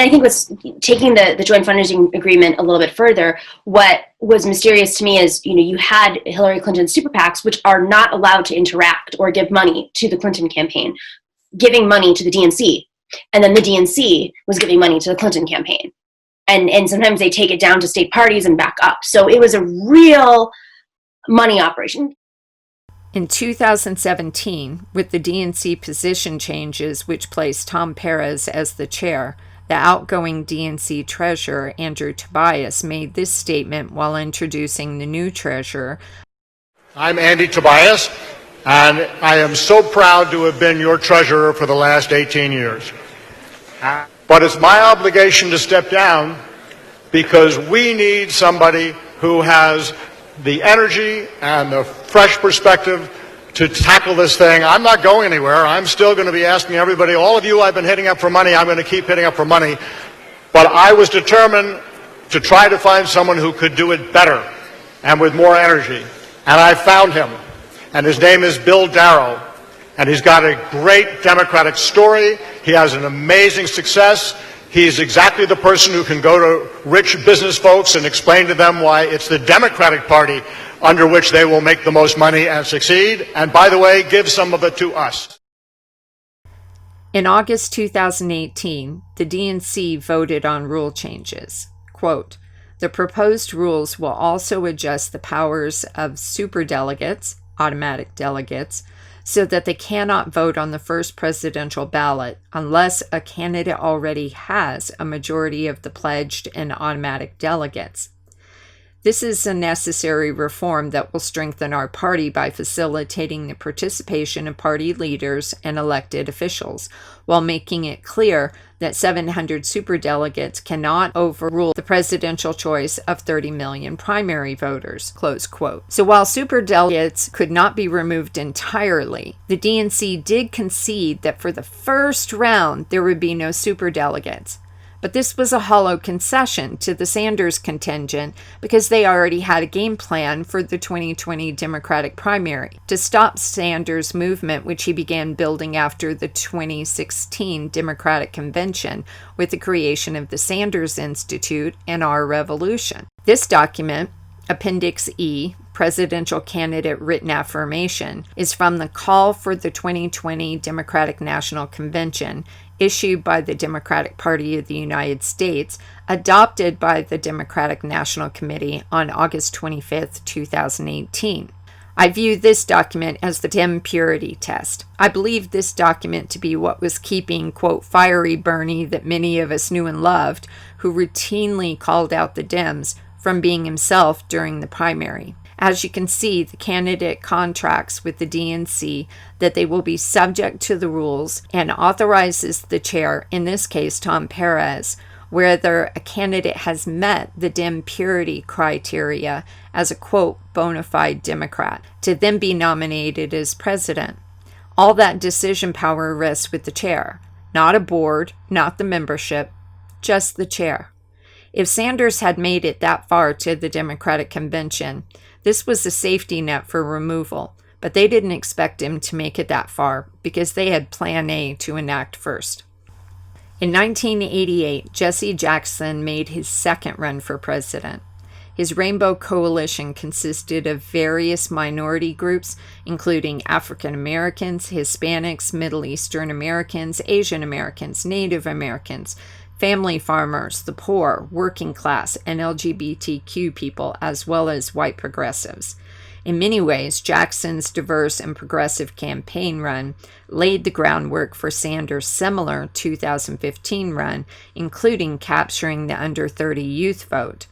think what's taking the joint fundraising agreement a little bit further, what was mysterious to me is you had Hillary Clinton super PACs, which are not allowed to interact or give money to the Clinton campaign, giving money to the DNC, and then the DNC was giving money to the Clinton campaign, and sometimes they take it down to state parties and back up. So it was a real money operation. In 2017, with the DNC position changes which placed Tom Perez as the chair, the outgoing DNC treasurer, Andrew Tobias, made this statement while introducing the new treasurer. I'm Andy Tobias, and I am so proud to have been your treasurer for the last 18 years. But it's my obligation to step down because we need somebody who has the energy and the fresh perspective to tackle this thing. I'm not going anywhere. I'm still going to be asking everybody, all of you I've been hitting up for money, I'm going to keep hitting up for money. But I was determined to try to find someone who could do it better and with more energy. And I found him. And his name is Bill Darrow. And he's got a great Democratic story. He has an amazing success. He's exactly the person who can go to rich business folks and explain to them why it's the Democratic Party under which they will make the most money and succeed. And by the way, give some of it to us. In August 2018, the DNC voted on rule changes. Quote, "The proposed rules will also adjust the powers of superdelegates, automatic delegates, so that they cannot vote on the first presidential ballot unless a candidate already has a majority of the pledged and automatic delegates. This is a necessary reform that will strengthen our party by facilitating the participation of party leaders and elected officials, while making it clear that 700 superdelegates cannot overrule the presidential choice of 30 million primary voters, close quote. So while superdelegates could not be removed entirely, the DNC did concede that for the first round there would be no superdelegates. But this was a hollow concession to the Sanders contingent because they already had a game plan for the 2020 Democratic primary to stop Sanders' movement, which he began building after the 2016 Democratic Convention with the creation of the Sanders Institute and Our Revolution. This document, Appendix E, Presidential Candidate Written Affirmation, is from the call for the 2020 Democratic National Convention, issued by the Democratic Party of the United States, adopted by the Democratic National Committee on August 25, 2018. I view this document as the Dem purity test. I believe this document to be what was keeping, quote, fiery Bernie that many of us knew and loved, who routinely called out the Dems, from being himself during the primary. As you can see, the candidate contracts with the DNC that they will be subject to the rules and authorizes the chair, in this case Tom Perez, whether a candidate has met the Dem purity criteria as a, quote, bona fide Democrat, to then be nominated as president. All that decision power rests with the chair, not a board, not the membership, just the chair. If Sanders had made it that far to the Democratic Convention, this was a safety net for removal, but they didn't expect him to make it that far because they had Plan A to enact first. In 1988, Jesse Jackson made his second run for president. His Rainbow Coalition consisted of various minority groups, including African Americans, Hispanics, Middle Eastern Americans, Asian Americans, Native Americans, family farmers, the poor, working class, and LGBTQ people, as well as white progressives. In many ways, Jackson's diverse and progressive campaign run laid the groundwork for Sanders' similar 2015 run, including capturing the under 30 youth vote.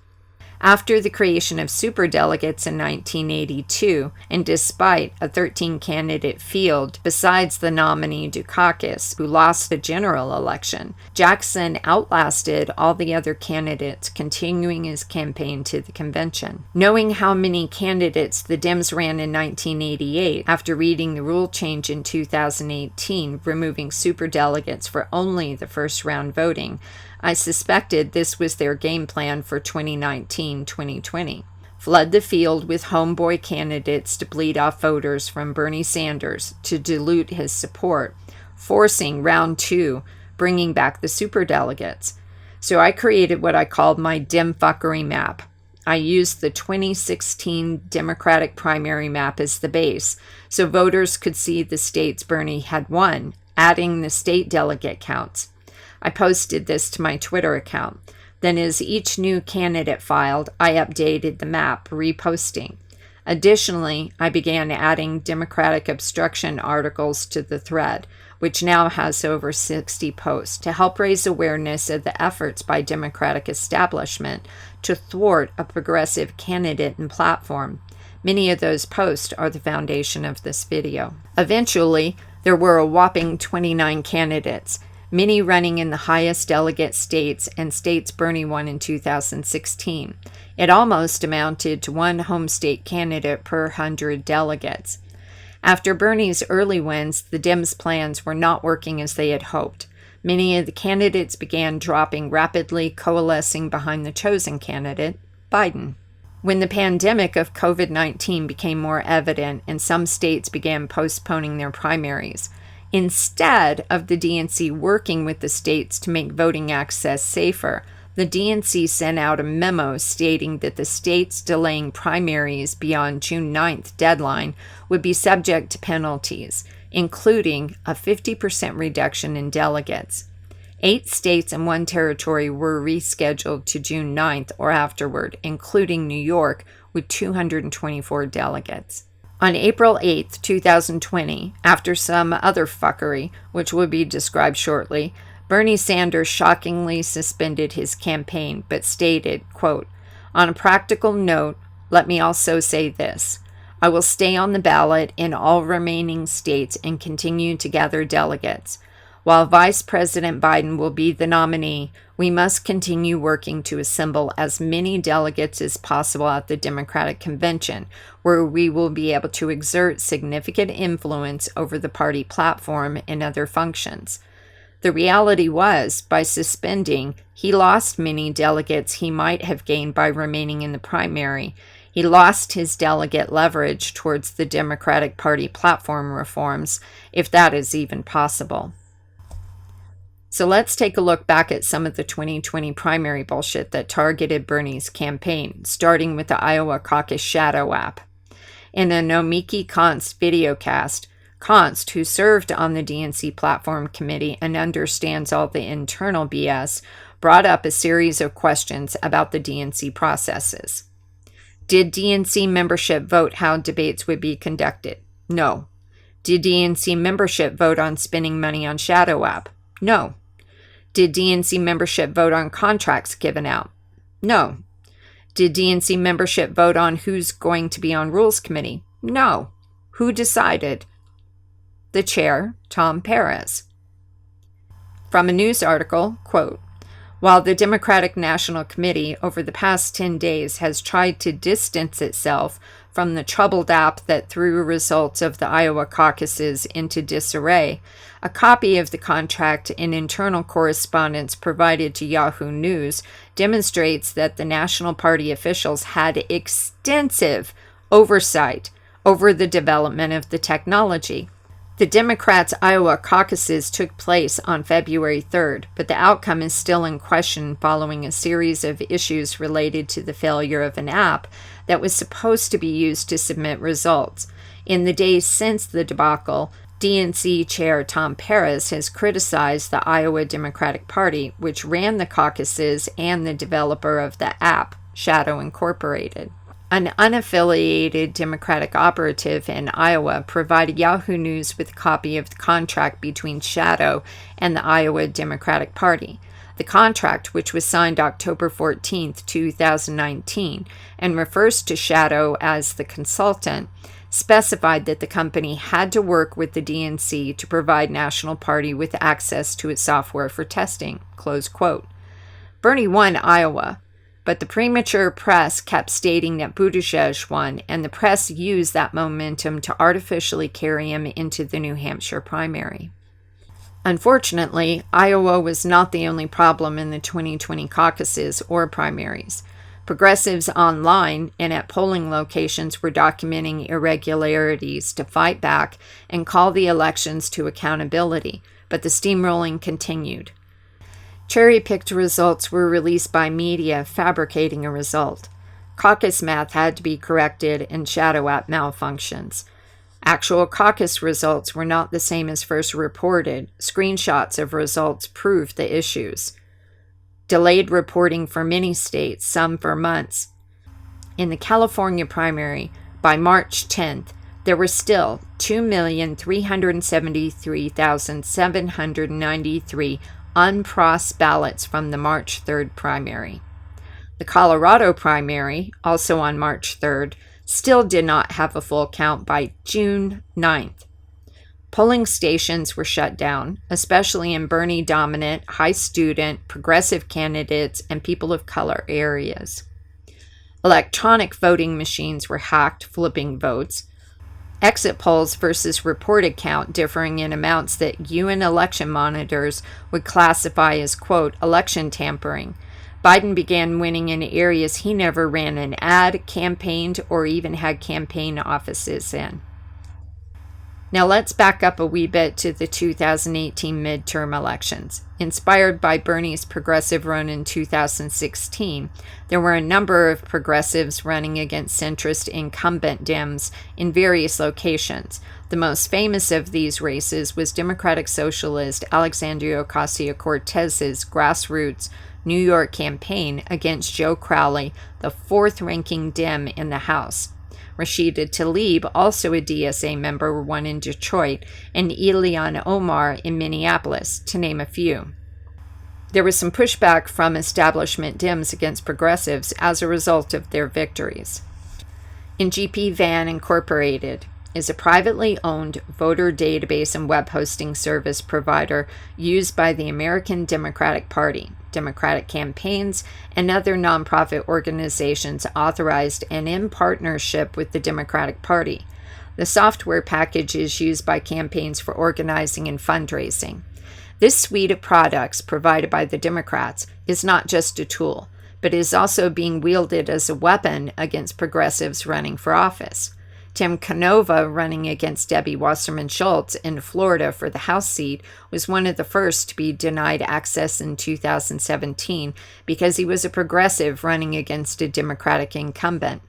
After the creation of superdelegates in 1982, and despite a 13-candidate field besides the nominee Dukakis, who lost the general election, Jackson outlasted all the other candidates, continuing his campaign to the convention. Knowing how many candidates the Dems ran in 1988, after reading the rule change in 2018, removing superdelegates for only the first-round voting, I suspected this was their game plan for 2019-2020. Flood the field with homeboy candidates to bleed off voters from Bernie Sanders to dilute his support, forcing round two, bringing back the superdelegates. So I created what I called my DemFuckery map. I used the 2016 Democratic primary map as the base, so voters could see the states Bernie had won, adding the state delegate counts. I posted this to my Twitter account. Then as each new candidate filed, I updated the map, reposting. Additionally, I began adding Democratic obstruction articles to the thread, which now has over 60 posts, to help raise awareness of the efforts by Democratic establishment to thwart a progressive candidate and platform. Many of those posts are the foundation of this video. Eventually, there were a whopping 29 candidates, many running in the highest delegate states and states Bernie won in 2016. It almost amounted to one home state candidate per 100 delegates. After Bernie's early wins, the Dems' plans were not working as they had hoped. Many of the candidates began dropping rapidly, coalescing behind the chosen candidate, Biden. When the pandemic of COVID-19 became more evident and some states began postponing their primaries, instead of the DNC working with the states to make voting access safer, the DNC sent out a memo stating that the states delaying primaries beyond June 9th deadline would be subject to penalties, including a 50% reduction in delegates. 8 states and 1 territory were rescheduled to June 9th or afterward, including New York, with 224 delegates. On April 8, 2020, after some other fuckery, which will be described shortly, Bernie Sanders shockingly suspended his campaign, but stated, quote, On a practical note, let me also say this. I will stay on the ballot in all remaining states and continue to gather delegates. While Vice President Biden will be the nominee, we must continue working to assemble as many delegates as possible at the Democratic Convention, where we will be able to exert significant influence over the party platform and other functions. The reality was, by suspending, he lost many delegates he might have gained by remaining in the primary. He lost his delegate leverage towards the Democratic Party platform reforms, if that is even possible. So let's take a look back at some of the 2020 primary bullshit that targeted Bernie's campaign, starting with the Iowa Caucus Shadow app. In a Nomiki Konst videocast, Konst, who served on the DNC platform committee and understands all the internal BS, brought up a series of questions about the DNC processes. Did DNC membership vote how debates would be conducted? No. Did DNC membership vote on spending money on Shadow app? No. Did DNC membership vote on contracts given out? No. Did DNC membership vote on who's going to be on Rules Committee? No. Who decided? The chair, Tom Perez. From a news article, quote, while the Democratic National Committee over the past 10 days has tried to distance itself from the troubled app that threw results of the Iowa caucuses into disarray, a copy of the contract and internal correspondence provided to Yahoo News demonstrates that the National Party officials had extensive oversight over the development of the technology. The Democrats' Iowa caucuses took place on February 3rd, but the outcome is still in question following a series of issues related to the failure of an app that was supposed to be used to submit results. In the days since the debacle, DNC Chair Tom Perez has criticized the Iowa Democratic Party, which ran the caucuses, and the developer of the app, Shadow Incorporated. An unaffiliated Democratic operative in Iowa provided Yahoo News with a copy of the contract between Shadow and the Iowa Democratic Party. The contract, which was signed October 14, 2019, and refers to Shadow as the consultant, specified that the company had to work with the DNC to provide National Party with access to its software for testing, close quote. Bernie won Iowa, but the premature press kept stating that Buttigieg won, and the press used that momentum to artificially carry him into the New Hampshire primary. Unfortunately, Iowa was not the only problem in the 2020 caucuses or primaries. Progressives online and at polling locations were documenting irregularities to fight back and call the elections to accountability, but the steamrolling continued. Cherry-picked results were released by media fabricating a result. Caucus math had to be corrected and Shadow app malfunctions. Actual caucus results were not the same as first reported. Screenshots of results proved the issues. Delayed reporting for many states, some for months. In the California primary, by March 10th, there were still 2,373,793 unprocessed ballots from the March 3rd primary. The Colorado primary, also on March 3rd, still did not have a full count by June 9th. Polling stations were shut down, especially in Bernie-dominant, high-student, progressive candidates and people of color areas. Electronic voting machines were hacked, flipping votes. Exit polls versus reported count differing in amounts that UN election monitors would classify as, quote, election tampering. Biden began winning in areas he never ran an ad, campaigned, or even had campaign offices in. Now let's back up a wee bit to the 2018 midterm elections. Inspired by Bernie's progressive run in 2016, there were a number of progressives running against centrist incumbent Dems in various locations. The most famous of these races was Democratic socialist Alexandria Ocasio-Cortez's grassroots New York campaign against Joe Crowley, the fourth-ranking Dem in the House. Rashida Tlaib, also a DSA member, won in Detroit, and Ilhan Omar in Minneapolis, to name a few. There was some pushback from establishment Dems against progressives as a result of their victories. NGP Van Incorporated is a privately owned voter database and web hosting service provider used by the American Democratic Party, Democratic campaigns, and other nonprofit organizations authorized and in partnership with the Democratic Party. The software package is used by campaigns for organizing and fundraising. This suite of products provided by the Democrats is not just a tool, but is also being wielded as a weapon against progressives running for office. Tim Canova, running against Debbie Wasserman Schultz in Florida for the House seat, was one of the first to be denied access in 2017 because he was a progressive running against a Democratic incumbent.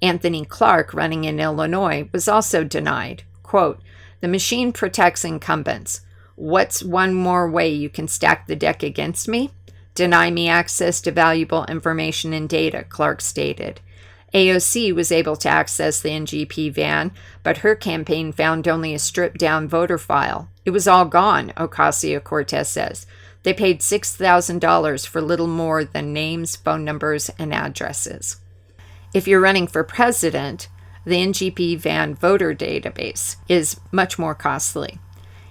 Anthony Clark, running in Illinois, was also denied. Quote, "The machine protects incumbents. What's one more way you can stack the deck against me? Deny me access to valuable information and data," Clark stated. AOC was able to access the NGP van, but her campaign found only a stripped-down voter file. It was all gone, Ocasio-Cortez says. They paid $6,000 for little more than names, phone numbers, and addresses. If you're running for president, the NGP van voter database is much more costly.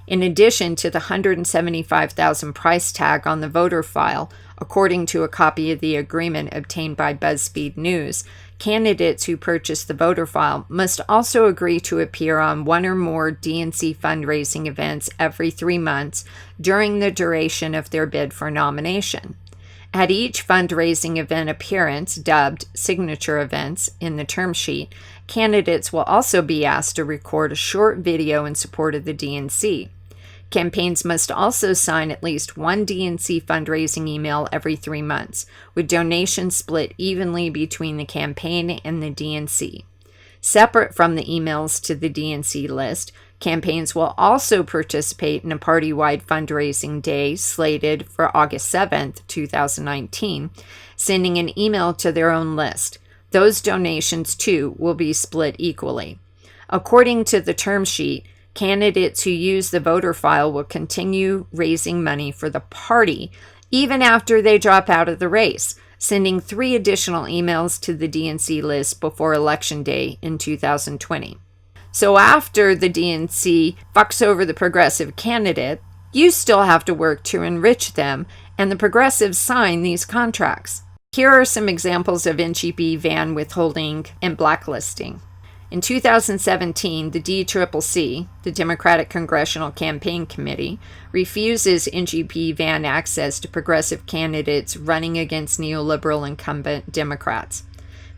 In addition to the $175,000 price tag on the voter file, according to a copy of the agreement obtained by BuzzFeed News, candidates who purchase the voter file must also agree to appear on one or more DNC fundraising events every 3 months during the duration of their bid for nomination. At each fundraising event appearance, dubbed signature events in the term sheet, candidates will also be asked to record a short video in support of the DNC. Campaigns must also sign at least one DNC fundraising email every 3 months, with donations split evenly between the campaign and the DNC. Separate from the emails to the DNC list, campaigns will also participate in a party-wide fundraising day slated for August 7th, 2019, sending an email to their own list. Those donations, too, will be split equally. According to the term sheet, candidates who use the voter file will continue raising money for the party even after they drop out of the race, sending 3 additional emails to the DNC list before Election Day in 2020. So after the DNC fucks over the progressive candidate, you still have to work to enrich them, and the progressives sign these contracts. Here are some examples of NGP van withholding and blacklisting. In 2017, the DCCC, the Democratic Congressional Campaign Committee, refuses NGP van access to progressive candidates running against neoliberal incumbent Democrats.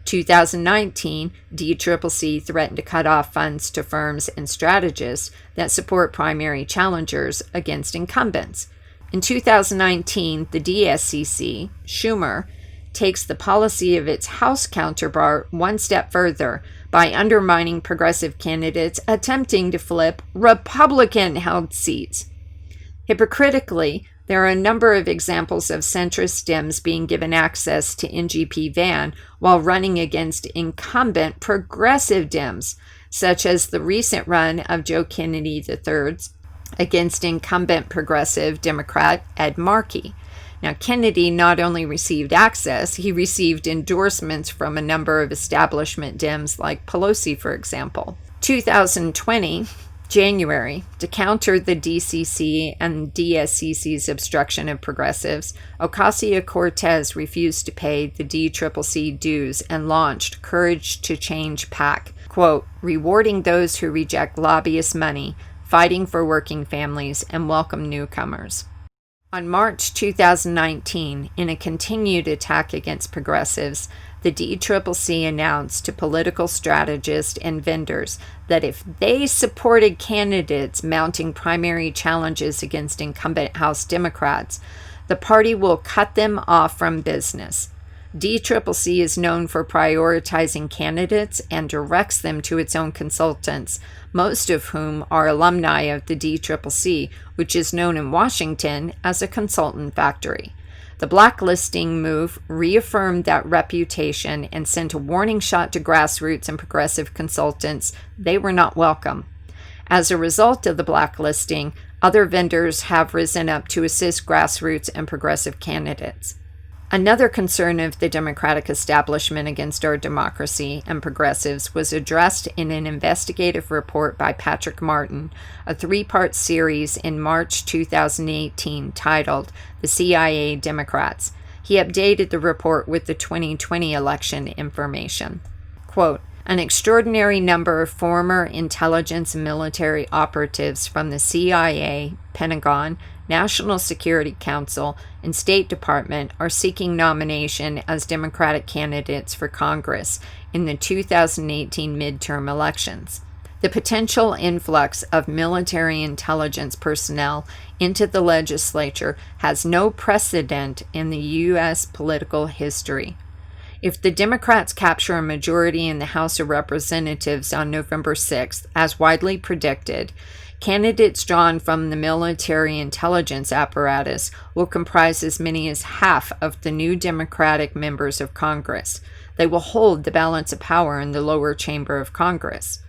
2019, DCCC threatened to cut off funds to firms and strategists that support primary challengers against incumbents. In 2019, the DSCC, Schumer, takes the policy of its House counterpart one step further by undermining progressive candidates attempting to flip Republican-held seats. Hypocritically, there are a number of examples of centrist Dems being given access to NGP van while running against incumbent progressive Dems, such as the recent run of Joe Kennedy III's against incumbent progressive Democrat Ed Markey. Now, Kennedy not only received access, he received endorsements from a number of establishment Dems like Pelosi, for example. 2020, January, to counter the DCC and DSCC's obstruction of progressives, Ocasio-Cortez refused to pay the DCCC dues and launched Courage to Change PAC, quote, rewarding those who reject lobbyist money, fighting for working families, and welcome newcomers. On March 2019, in a continued attack against progressives, the DCCC announced to political strategists and vendors that if they supported candidates mounting primary challenges against incumbent House Democrats, the party will cut them off from business. DCCC is known for prioritizing candidates and directs them to its own consultants, most of whom are alumni of the DCCC, which is known in Washington as a consultant factory. The blacklisting move reaffirmed that reputation and sent a warning shot to grassroots and progressive consultants. They were not welcome. As a result of the blacklisting, Other vendors have risen up to assist grassroots and progressive candidates. Another concern of the Democratic establishment against our democracy and progressives was addressed in an investigative report by Patrick Martin, a 3-part series in March 2018 titled The CIA Democrats. He updated the report with the 2020 election information. Quote, an extraordinary number of former intelligence and military operatives from the CIA, Pentagon, National Security Council, and State Department are seeking nomination as Democratic candidates for Congress in the 2018 midterm elections. The potential influx of military intelligence personnel into the legislature has no precedent in the U.S. political history. If the Democrats capture a majority in the House of Representatives on November 6th, as widely predicted, candidates drawn from the military intelligence apparatus will comprise as many as half of the new Democratic members of Congress. They will hold the balance of power in the lower chamber of Congress.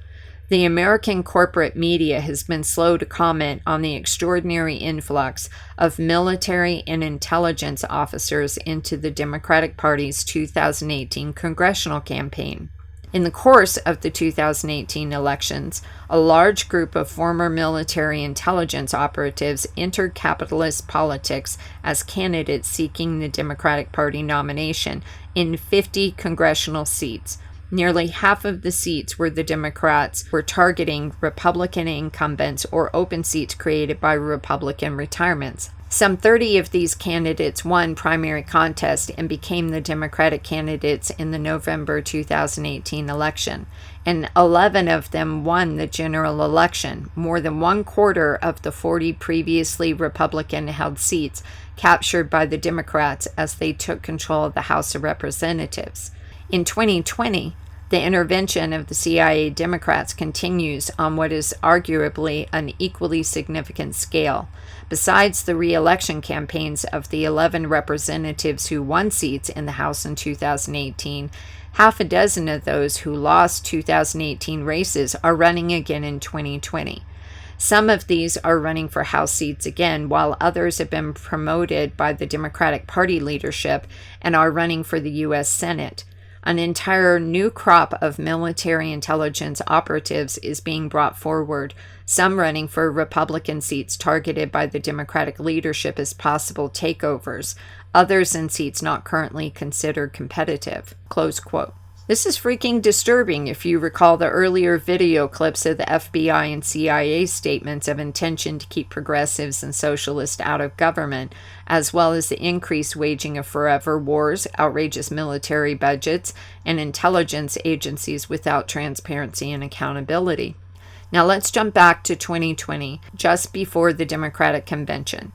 The American corporate media has been slow to comment on the extraordinary influx of military and intelligence officers into the Democratic Party's 2018 congressional campaign. In the course of the 2018 elections, a large group of former military intelligence operatives entered capitalist politics as candidates seeking the Democratic Party nomination in 50 congressional seats. Nearly half of the seats where the Democrats were targeting Republican incumbents or open seats created by Republican retirements. Some 30 of these candidates won primary contests and became the Democratic candidates in the November 2018 election, and 11 of them won the general election, more than 1/4 of the 40 previously Republican-held seats captured by the Democrats as they took control of the House of Representatives. In 2020, the intervention of the CIA Democrats continues on what is arguably an equally significant scale. Besides the re-election campaigns of the 11 representatives who won seats in the House in 2018, half a dozen of those who lost 2018 races are running again in 2020. Some of these are running for House seats again, while others have been promoted by the Democratic Party leadership and are running for the U.S. Senate. An entire new crop of military intelligence operatives is being brought forward, some running for Republican seats targeted by the Democratic leadership as possible takeovers, others in seats not currently considered competitive. Close quote. This is freaking disturbing if you recall the earlier video clips of the FBI and CIA statements of intention to keep progressives and socialists out of government, as well as the increased waging of forever wars, outrageous military budgets, and intelligence agencies without transparency and accountability. Now let's jump back to 2020, just before the Democratic convention.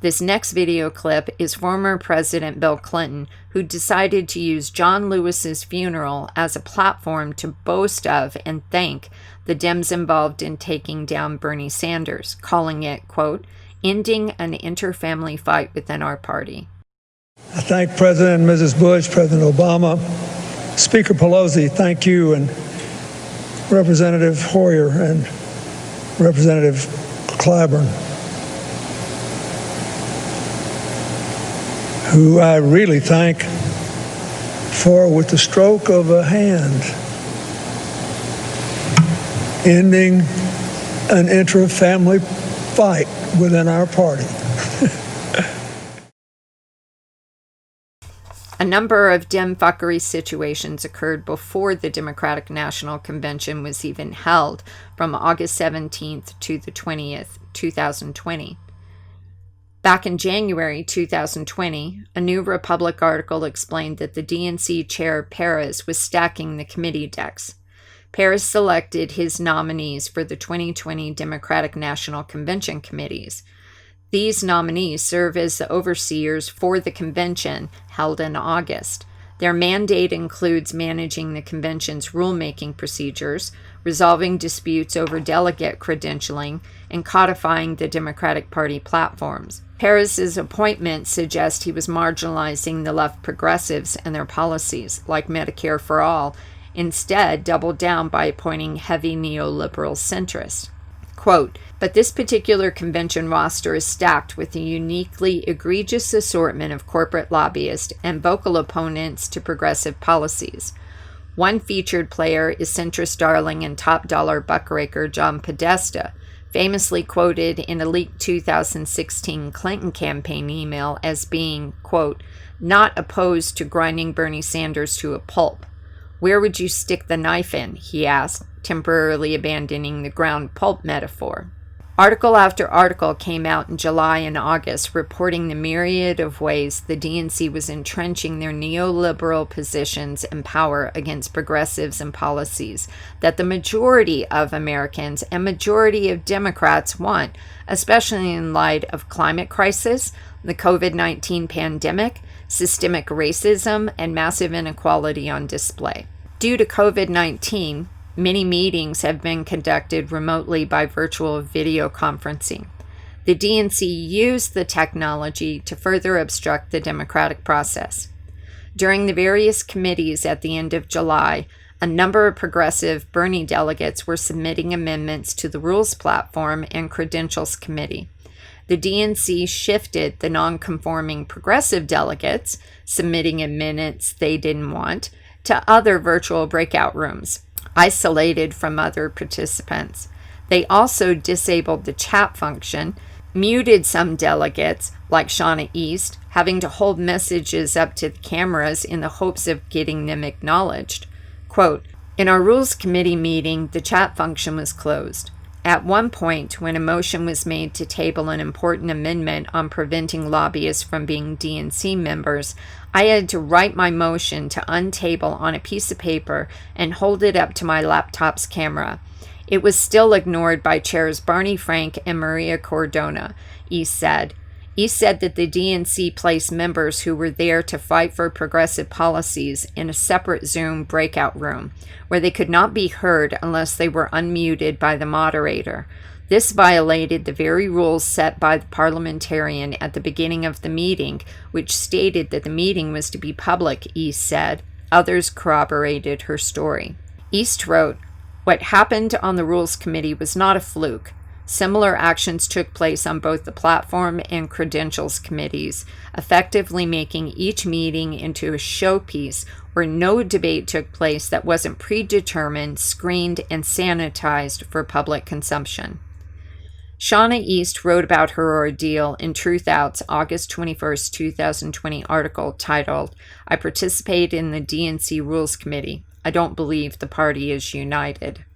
This next video clip is former President Bill Clinton, who decided to use John Lewis's funeral as a platform to boast of and thank the Dems involved in taking down Bernie Sanders, calling it, quote, ending an interfamily fight within our party. I thank President and Mrs. Bush, President Obama, Speaker Pelosi, thank you, and Representative Hoyer and Representative Clyburn, who I really thank for, with the stroke of a hand, ending an intra-family fight within our party. A number of DemFuckery situations occurred before the Democratic National Convention was even held, from August 17th to the 20th, 2020. Back in January 2020, a New Republic article explained that the DNC chair Perez was stacking the committee decks. Perez selected his nominees for the 2020 Democratic National Convention committees. These nominees serve as the overseers for the convention held in August. Their mandate includes managing the convention's rulemaking procedures, resolving disputes over delegate credentialing, and codifying the Democratic Party platforms. Perez's appointment suggests he was marginalizing the left progressives and their policies, like Medicare for All, instead doubled down by appointing heavy neoliberal centrists. Quote, but this particular convention roster is stacked with a uniquely egregious assortment of corporate lobbyists and vocal opponents to progressive policies. One featured player is centrist darling and top dollar buckraker John Podesta, famously quoted in a leaked 2016 Clinton campaign email as being, quote, not opposed to grinding Bernie Sanders to a pulp. Where would you stick the knife in? He asked, temporarily abandoning the ground pulp metaphor. Article after article came out in July and August reporting the myriad of ways the DNC was entrenching their neoliberal positions and power against progressives and policies that the majority of Americans and majority of Democrats want, especially in light of climate crisis, the COVID-19 pandemic, systemic racism, and massive inequality on display. Due to COVID-19, many meetings have been conducted remotely by virtual video conferencing. The DNC used the technology to further obstruct the democratic process. During the various committees at the end of July, a number of progressive Bernie delegates were submitting amendments to the Rules Platform and Credentials Committee. The DNC shifted the non-conforming progressive delegates, submitting amendments they didn't want, to other virtual breakout rooms, isolated from other participants. They also disabled the chat function, muted some delegates, like Shauna East, having to hold messages up to the cameras in the hopes of getting them acknowledged. Quote, in our Rules Committee meeting, the chat function was closed. At one point, when a motion was made to table an important amendment on preventing lobbyists from being DNC members, I had to write my motion to untable on a piece of paper and hold it up to my laptop's camera. It was still ignored by chairs Barney Frank and Maria Cordona, East said. East said that the DNC placed members who were there to fight for progressive policies in a separate Zoom breakout room, where they could not be heard unless they were unmuted by the moderator. This violated the very rules set by the parliamentarian at the beginning of the meeting, which stated that the meeting was to be public, East said. Others corroborated her story. East wrote, what happened on the Rules Committee was not a fluke. Similar actions took place on both the Platform and Credentials committees, effectively making each meeting into a showpiece where no debate took place that wasn't predetermined, screened, and sanitized for public consumption. Shauna East wrote about her ordeal in Truth Out's August 21, 2020 article titled, I Participate in the DNC Rules Committee. I don't believe the party is united.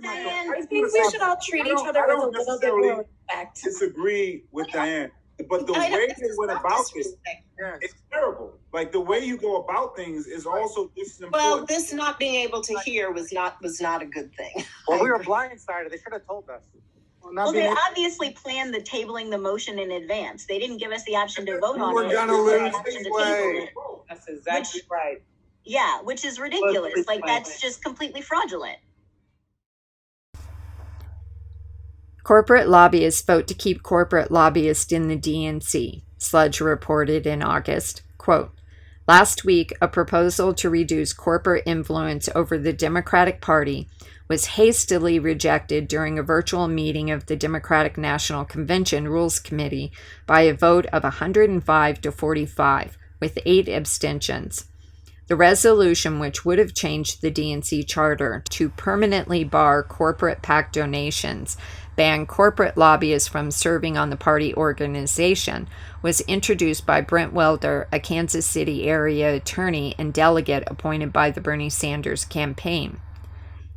I think we should all treat each other with a little bit more respect. Disagree with Diane, but the way they went about this is terrible. Like the way you go about things is also just important. Well, this not being able to hear was not a good thing. Well, we were blindsided. They should have told us. Well, they obviously planned the tabling the motion in advance. They didn't give us the option to vote on it. We're gonna lose anyway. That's exactly right. Yeah, which is ridiculous. Like that's just completely fraudulent. Corporate lobbyists vote to keep corporate lobbyists in the DNC, Sludge reported in August. Quote, last week, a proposal to reduce corporate influence over the Democratic Party was hastily rejected during a virtual meeting of the Democratic National Convention Rules Committee by a vote of 105 to 45, with 8 abstentions. The resolution, which would have changed the DNC charter to permanently bar corporate PAC donations, ban corporate lobbyists from serving on the party organization, was introduced by Brent Welder, a Kansas City area attorney and delegate appointed by the Bernie Sanders campaign.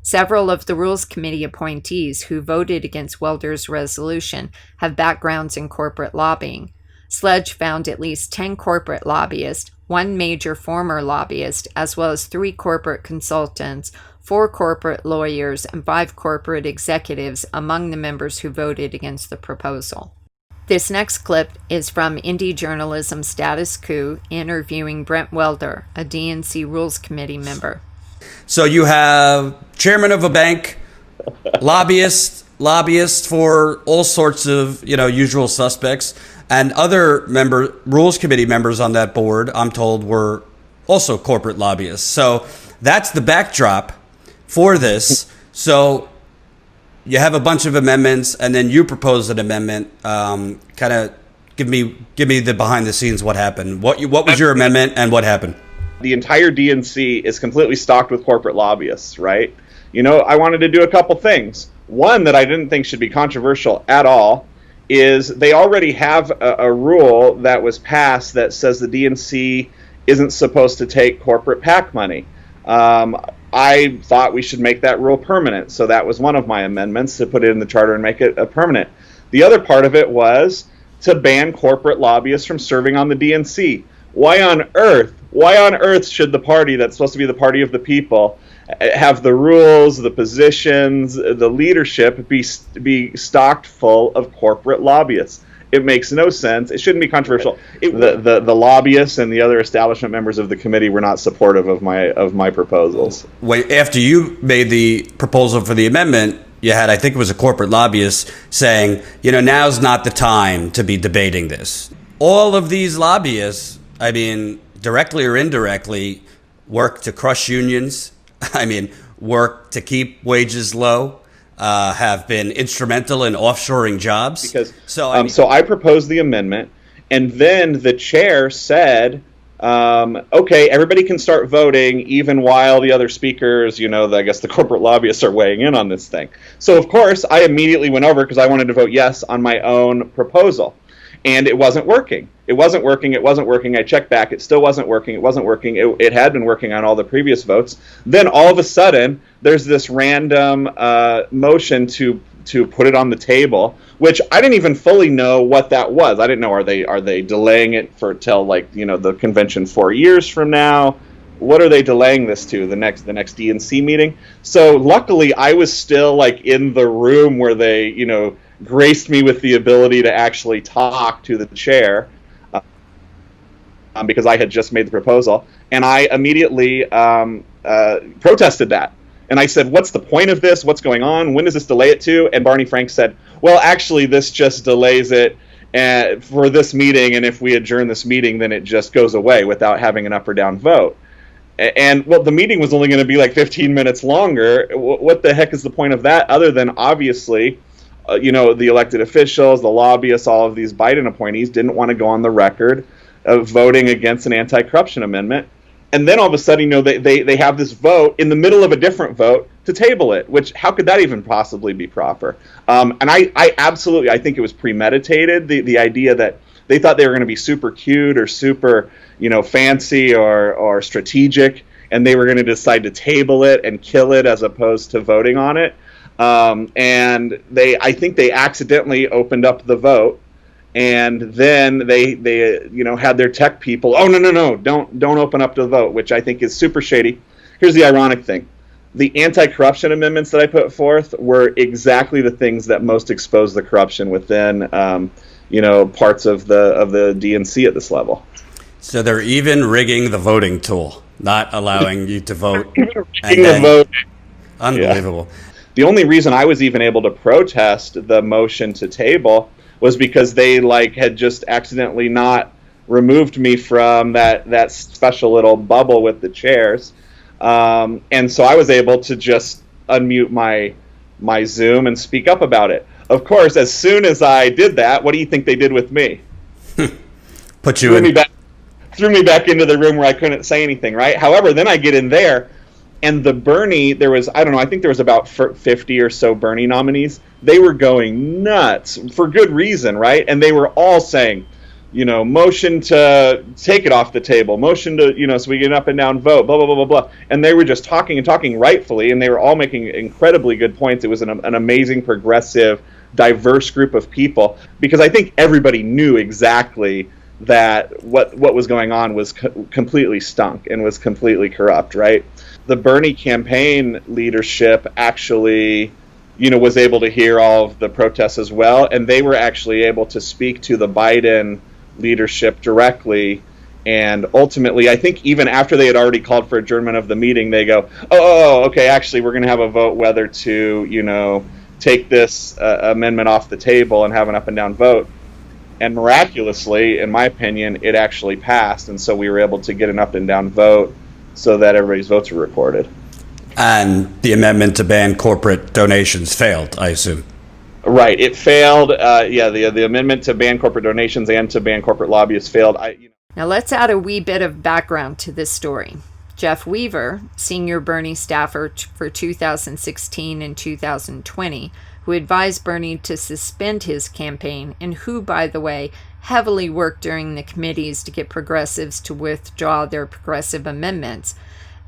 Several of the Rules Committee appointees who voted against Welder's resolution have backgrounds in corporate lobbying. Sledge found at least 10 corporate lobbyists, 1 major former lobbyist, as well as 3 corporate consultants, 4 corporate lawyers, and 5 corporate executives among the members who voted against the proposal. This next clip is from Indie Journalism Status Quo interviewing Brent Welder, a DNC Rules Committee member. So you have chairman of a bank, lobbyist for all sorts of, usual suspects, and other Rules Committee members on that board, I'm told, were also corporate lobbyists. So that's the backdrop for this. So you have a bunch of amendments, and then you propose an amendment. Kind of give me the behind the scenes. What happened? What was your amendment, and what happened? The entire DNC is completely stocked with corporate lobbyists, right? You know, I wanted to do a couple things. One that I didn't think should be controversial at all is they already have a rule that was passed that says the DNC isn't supposed to take corporate PAC money. I thought we should make that rule permanent, so that was one of my amendments, to put it in the charter and make it permanent. The other part of it was to ban corporate lobbyists from serving on the DNC. Why on earth should the party that's supposed to be the party of the people have the rules, the positions, the leadership be stocked full of corporate lobbyists? It makes no sense. It shouldn't be controversial. The lobbyists and the other establishment members of the committee were not supportive of my proposals. After you made the proposal for the amendment, you had, I think it was a corporate lobbyist saying, now's not the time to be debating this. All of these lobbyists, I mean, directly or indirectly, work to crush unions. I mean, work to keep wages low, have been instrumental in offshoring jobs. So I proposed the amendment, and then the chair said, okay, everybody can start voting even while the other speakers, I guess the corporate lobbyists are weighing in on this thing. So, of course, I immediately went over because I wanted to vote yes on my own proposal. And it wasn't working. It wasn't working. I checked back. It still wasn't working. It had been working on all the previous votes. Then all of a sudden, there's this random motion to put it on the table, which I didn't even fully know what that was. I didn't know, are they delaying it till the convention 4 years from now? What are they delaying this to? The next DNC meeting? So luckily, I was still in the room where they graced me with the ability to actually talk to the chair, because I had just made the proposal, and I immediately protested that. And I said, what's the point of this? What's going on? When does this delay it to? And Barney Frank said, well, actually, this just delays it for this meeting, and if we adjourn this meeting, then it just goes away without having an up or down vote. And, well, the meeting was only going to be 15 minutes longer. What the heck is the point of that, other than, obviously, the elected officials, the lobbyists, all of these Biden appointees didn't want to go on the record of voting against an anti-corruption amendment. And then all of a sudden, they have this vote in the middle of a different vote to table it, which, how could that even possibly be proper? And I absolutely, I think it was premeditated, the idea that they thought they were going to be super cute or super, fancy or strategic, and they were going to decide to table it and kill it as opposed to voting on it. And I think they accidentally opened up the vote, and then they had their tech people, oh, no, don't open up the vote, which I think is super shady. Here's the ironic thing. The anti-corruption amendments that I put forth were exactly the things that most expose the corruption within, parts of the DNC at this level. So they're even rigging the voting tool, not allowing you to vote. Unbelievable. Yeah. The only reason I was even able to protest the motion to table was because they had just accidentally not removed me from that special little bubble with the chairs. And so I was able to just unmute my Zoom and speak up about it. Of course, as soon as I did that, what do you think they did with me? Threw me back into the room where I couldn't say anything, right? However, then I get in there, and the Bernie, I think there was about 50 or so Bernie nominees. They were going nuts for good reason, right? And they were all saying, motion to take it off the table, motion to, so we get an up and down vote, blah, blah, blah, blah, blah. And they were just talking and talking rightfully, and they were all making incredibly good points. It was an amazing, progressive, diverse group of people, because I think everybody knew exactly that what was going on was completely stunk and was completely corrupt, right? The Bernie campaign leadership actually, was able to hear all of the protests as well, and they were actually able to speak to the Biden leadership directly. And ultimately, I think even after they had already called for adjournment of the meeting, they go, oh, okay, actually, we're going to have a vote whether to, take this amendment off the table and have an up and down vote. And miraculously, in my opinion, it actually passed, and so we were able to get an up and down vote so that everybody's votes were recorded. And the amendment to ban corporate donations failed, I assume. Right, it failed. The amendment to ban corporate donations and to ban corporate lobbyists failed. Now let's add a wee bit of background to this story. Jeff Weaver, senior Bernie staffer for 2016 and 2020, who advised Bernie to suspend his campaign and who, by the way, heavily worked during the committees to get progressives to withdraw their progressive amendments,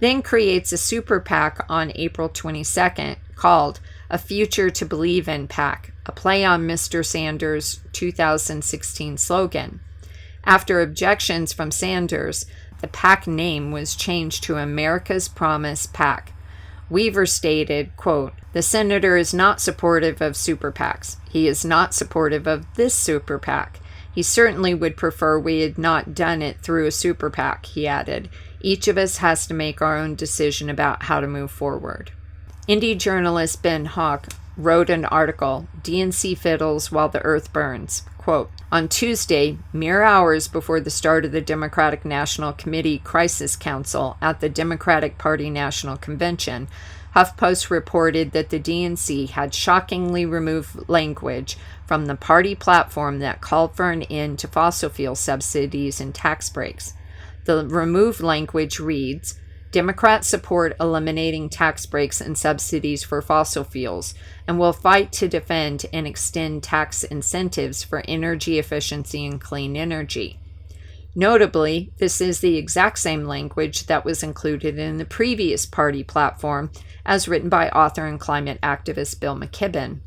then creates a super PAC on April 22nd called A Future to Believe in PAC, a play on Mr. Sanders' 2016 slogan. After objections from Sanders, the PAC name was changed to America's Promise PAC. Weaver stated, quote, "The senator is not supportive of super PACs. He is not supportive of this super PAC. He certainly would prefer we had not done it through a super PAC," he added. "Each of us has to make our own decision about how to move forward." Indie journalist Ben Hawk wrote an article, DNC Fiddles While the Earth Burns. Quote, "On Tuesday, mere hours before the start of the Democratic National Committee Crisis Council at the Democratic Party National Convention, HuffPost reported that the DNC had shockingly removed language from the party platform that called for an end to fossil fuel subsidies and tax breaks. The removed language reads, Democrats support eliminating tax breaks and subsidies for fossil fuels and will fight to defend and extend tax incentives for energy efficiency and clean energy. Notably, this is the exact same language that was included in the previous party platform as written by author and climate activist Bill McKibben.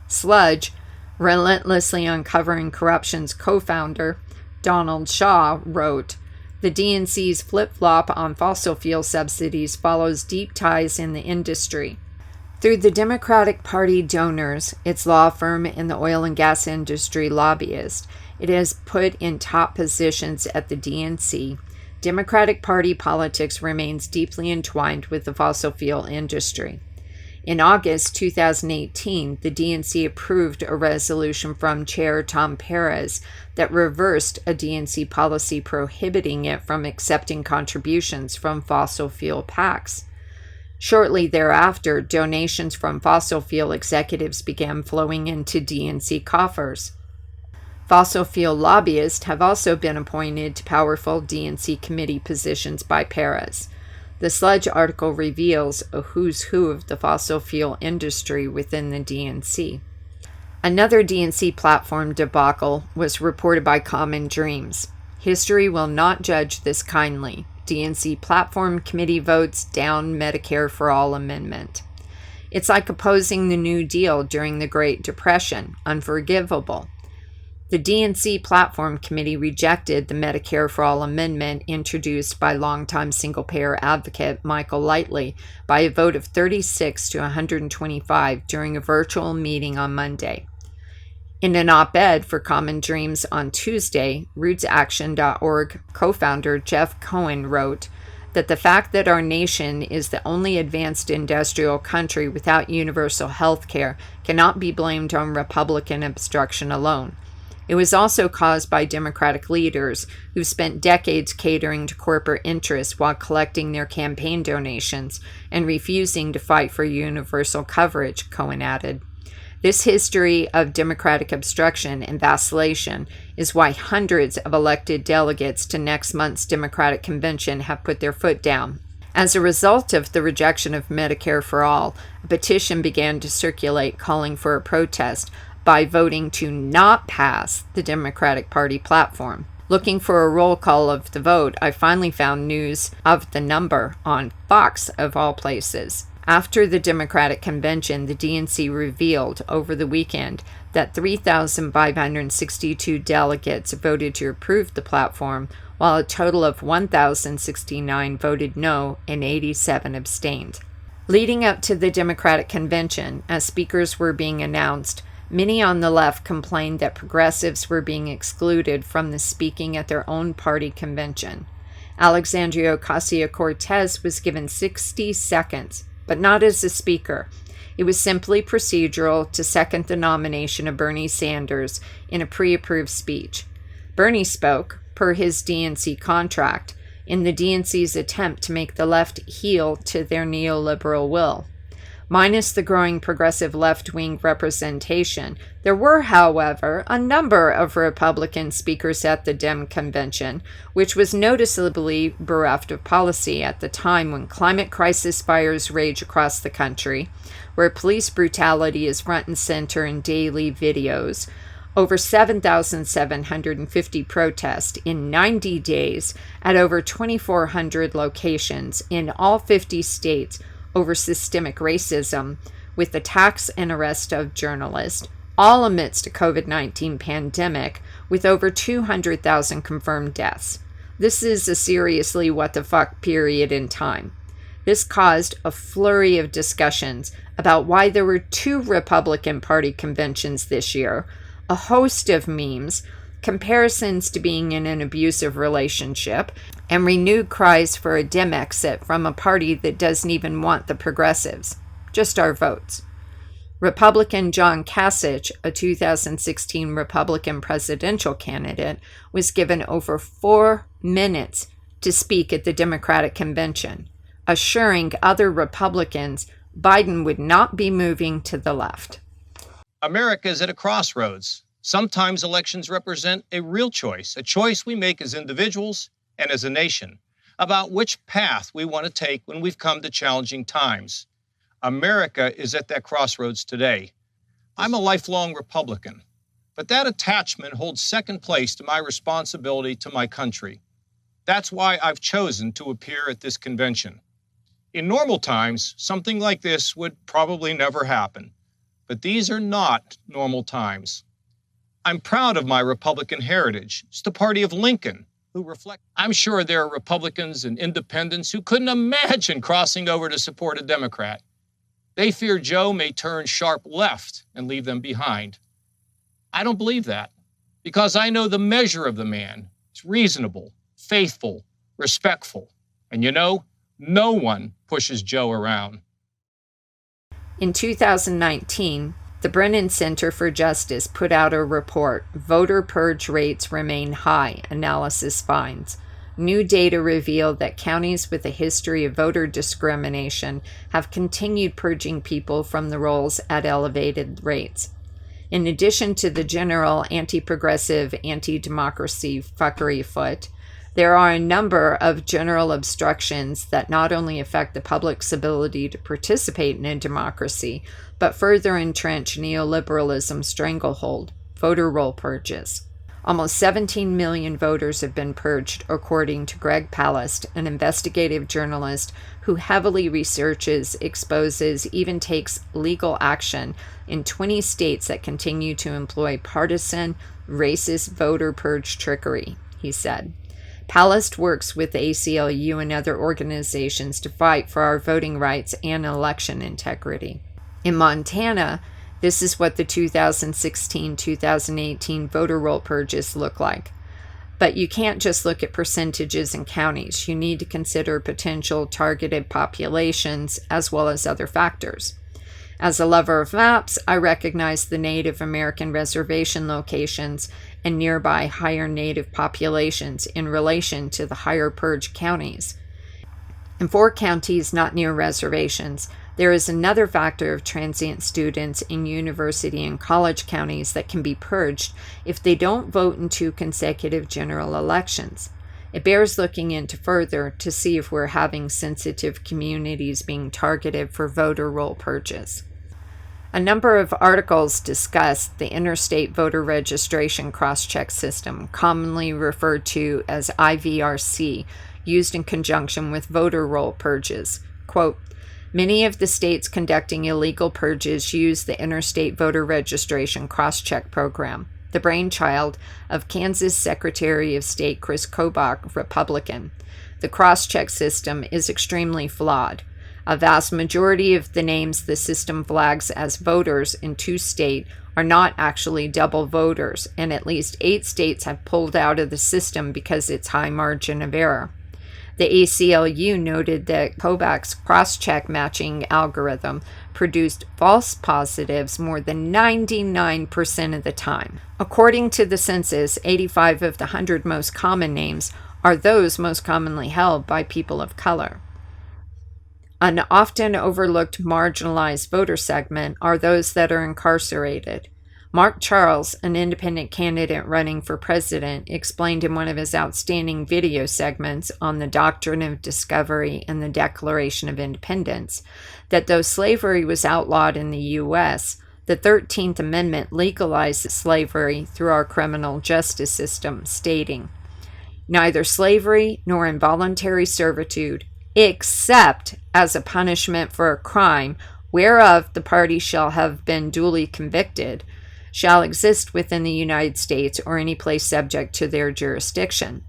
Sludge, Relentlessly Uncovering Corruption's co-founder, Donald Shaw, wrote, "The DNC's flip-flop on fossil fuel subsidies follows deep ties in the industry. Through the Democratic Party donors, its law firm, and the oil and gas industry lobbyist, it has put in top positions at the DNC. Democratic Party politics remains deeply entwined with the fossil fuel industry." In August 2018, the DNC approved a resolution from Chair Tom Perez that reversed a DNC policy prohibiting it from accepting contributions from fossil fuel PACs. Shortly thereafter, donations from fossil fuel executives began flowing into DNC coffers. Fossil fuel lobbyists have also been appointed to powerful DNC committee positions by Perez. The Sludge article reveals a who's who of the fossil fuel industry within the DNC. Another DNC platform debacle was reported by Common Dreams. History will not judge this kindly. DNC platform committee votes down Medicare for All amendment. It's like opposing the New Deal during the Great Depression. Unforgivable. The DNC Platform Committee rejected the Medicare for All amendment introduced by longtime single-payer advocate Michael Lightly by a vote of 36 to 125 during a virtual meeting on Monday. In an op-ed for Common Dreams on Tuesday, RootsAction.org co-founder Jeff Cohen wrote that the fact that our nation is the only advanced industrial country without universal health care cannot be blamed on Republican obstruction alone. It was also caused by Democratic leaders who spent decades catering to corporate interests while collecting their campaign donations and refusing to fight for universal coverage, Cohen added. This history of Democratic obstruction and vacillation is why hundreds of elected delegates to next month's Democratic convention have put their foot down. As a result of the rejection of Medicare for All, a petition began to circulate calling for a protest by voting to not pass the Democratic Party platform. Looking for a roll call of the vote, I finally found news of the number on Fox, of all places. After the Democratic convention, the DNC revealed over the weekend that 3,562 delegates voted to approve the platform, while a total of 1,069 voted no and 87 abstained. Leading up to the Democratic convention, as speakers were being announced, many on the left complained that progressives were being excluded from the speaking at their own party convention. Alexandria Ocasio-Cortez was given 60 seconds, but not as a speaker. It was simply procedural to second the nomination of Bernie Sanders in a pre-approved speech. Bernie spoke, per his DNC contract, in the DNC's attempt to make the left heel to their neoliberal will. Minus the growing progressive left-wing representation, there were, however, a number of Republican speakers at the Dem convention, which was noticeably bereft of policy at the time when climate crisis fires rage across the country, where police brutality is front and center in daily videos, over 7,750 protests in 90 days at over 2,400 locations in all 50 states over systemic racism, with attacks and arrest of journalists, all amidst a COVID-19 pandemic with over 200,000 confirmed deaths. This is a seriously what the fuck period in time. This caused a flurry of discussions about why there were 2 Republican Party conventions this year, a host of memes, comparisons to being in an abusive relationship, and renewed cries for a Dem exit from a party that doesn't even want the progressives, just our votes. Republican John Kasich, a 2016 Republican presidential candidate, was given over 4 minutes to speak at the Democratic convention, assuring other Republicans Biden would not be moving to the left. America is at a crossroads. Sometimes elections represent a real choice, a choice we make as individuals and as a nation, about which path we want to take when we've come to challenging times. America is at that crossroads today. I'm a lifelong Republican, but that attachment holds second place to my responsibility to my country. That's why I've chosen to appear at this convention. In normal times, something like this would probably never happen, but these are not normal times. I'm proud of my Republican heritage. It's the party of Lincoln, who reflect. I'm sure there are Republicans and independents who couldn't imagine crossing over to support a Democrat. They fear Joe may turn sharp left and leave them behind. I don't believe that, because I know the measure of the man. It's reasonable, faithful, respectful. And you know, no one pushes Joe around. In 2019, the Brennan Center for Justice put out a report, Voter Purge Rates Remain High, analysis finds. New data reveal that counties with a history of voter discrimination have continued purging people from the rolls at elevated rates. In addition to the general anti-progressive, anti-democracy fuckery afoot, there are a number of general obstructions that not only affect the public's ability to participate in a democracy, but further entrench neoliberalism's stranglehold, voter roll purges. Almost 17 million voters have been purged, according to Greg Palast, an investigative journalist who heavily researches, exposes, even takes legal action in 20 states that continue to employ partisan, racist voter purge trickery, he said. Palast works with the ACLU and other organizations to fight for our voting rights and election integrity. In Montana, this is what the 2016-2018 voter roll purges look like. But you can't just look at percentages in counties. You need to consider potential targeted populations as well as other factors. As a lover of maps, I recognize the Native American reservation locations and nearby higher Native populations in relation to the higher purge counties. In 4 counties not near reservations, there is another factor of transient students in university and college counties that can be purged if they don't vote in 2 consecutive general elections. It bears looking into further to see if we're having sensitive communities being targeted for voter roll purges. A number of articles discuss the interstate voter registration cross-check system, commonly referred to as IVRC, used in conjunction with voter roll purges. Quote, many of the states conducting illegal purges use the interstate voter registration cross-check program, the brainchild of Kansas Secretary of State Chris Kobach, Republican. The cross-check system is extremely flawed. A vast majority of the names the system flags as voters in 2 states are not actually double voters, and at least 8 states have pulled out of the system because its high margin of error. The ACLU noted that Kobach's cross-check matching algorithm produced false positives more than 99% of the time. According to the census, 85 of the 100 most common names are those most commonly held by people of color. An often overlooked marginalized voter segment are those that are incarcerated. Mark Charles, an independent candidate running for president, explained in one of his outstanding video segments on the Doctrine of Discovery and the Declaration of Independence that though slavery was outlawed in the U.S., the 13th Amendment legalized slavery through our criminal justice system, stating, "Neither slavery nor involuntary servitude, except as a punishment for a crime whereof the party shall have been duly convicted, shall exist within the United States or any place subject to their jurisdiction."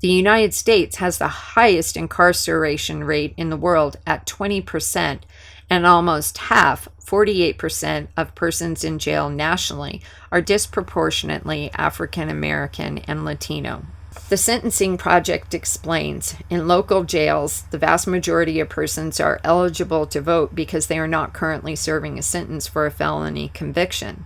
The United States has the highest incarceration rate in the world at 20%, and almost half, 48%, of persons in jail nationally are disproportionately African American and Latino. The Sentencing Project explains, in local jails, the vast majority of persons are eligible to vote because they are not currently serving a sentence for a felony conviction.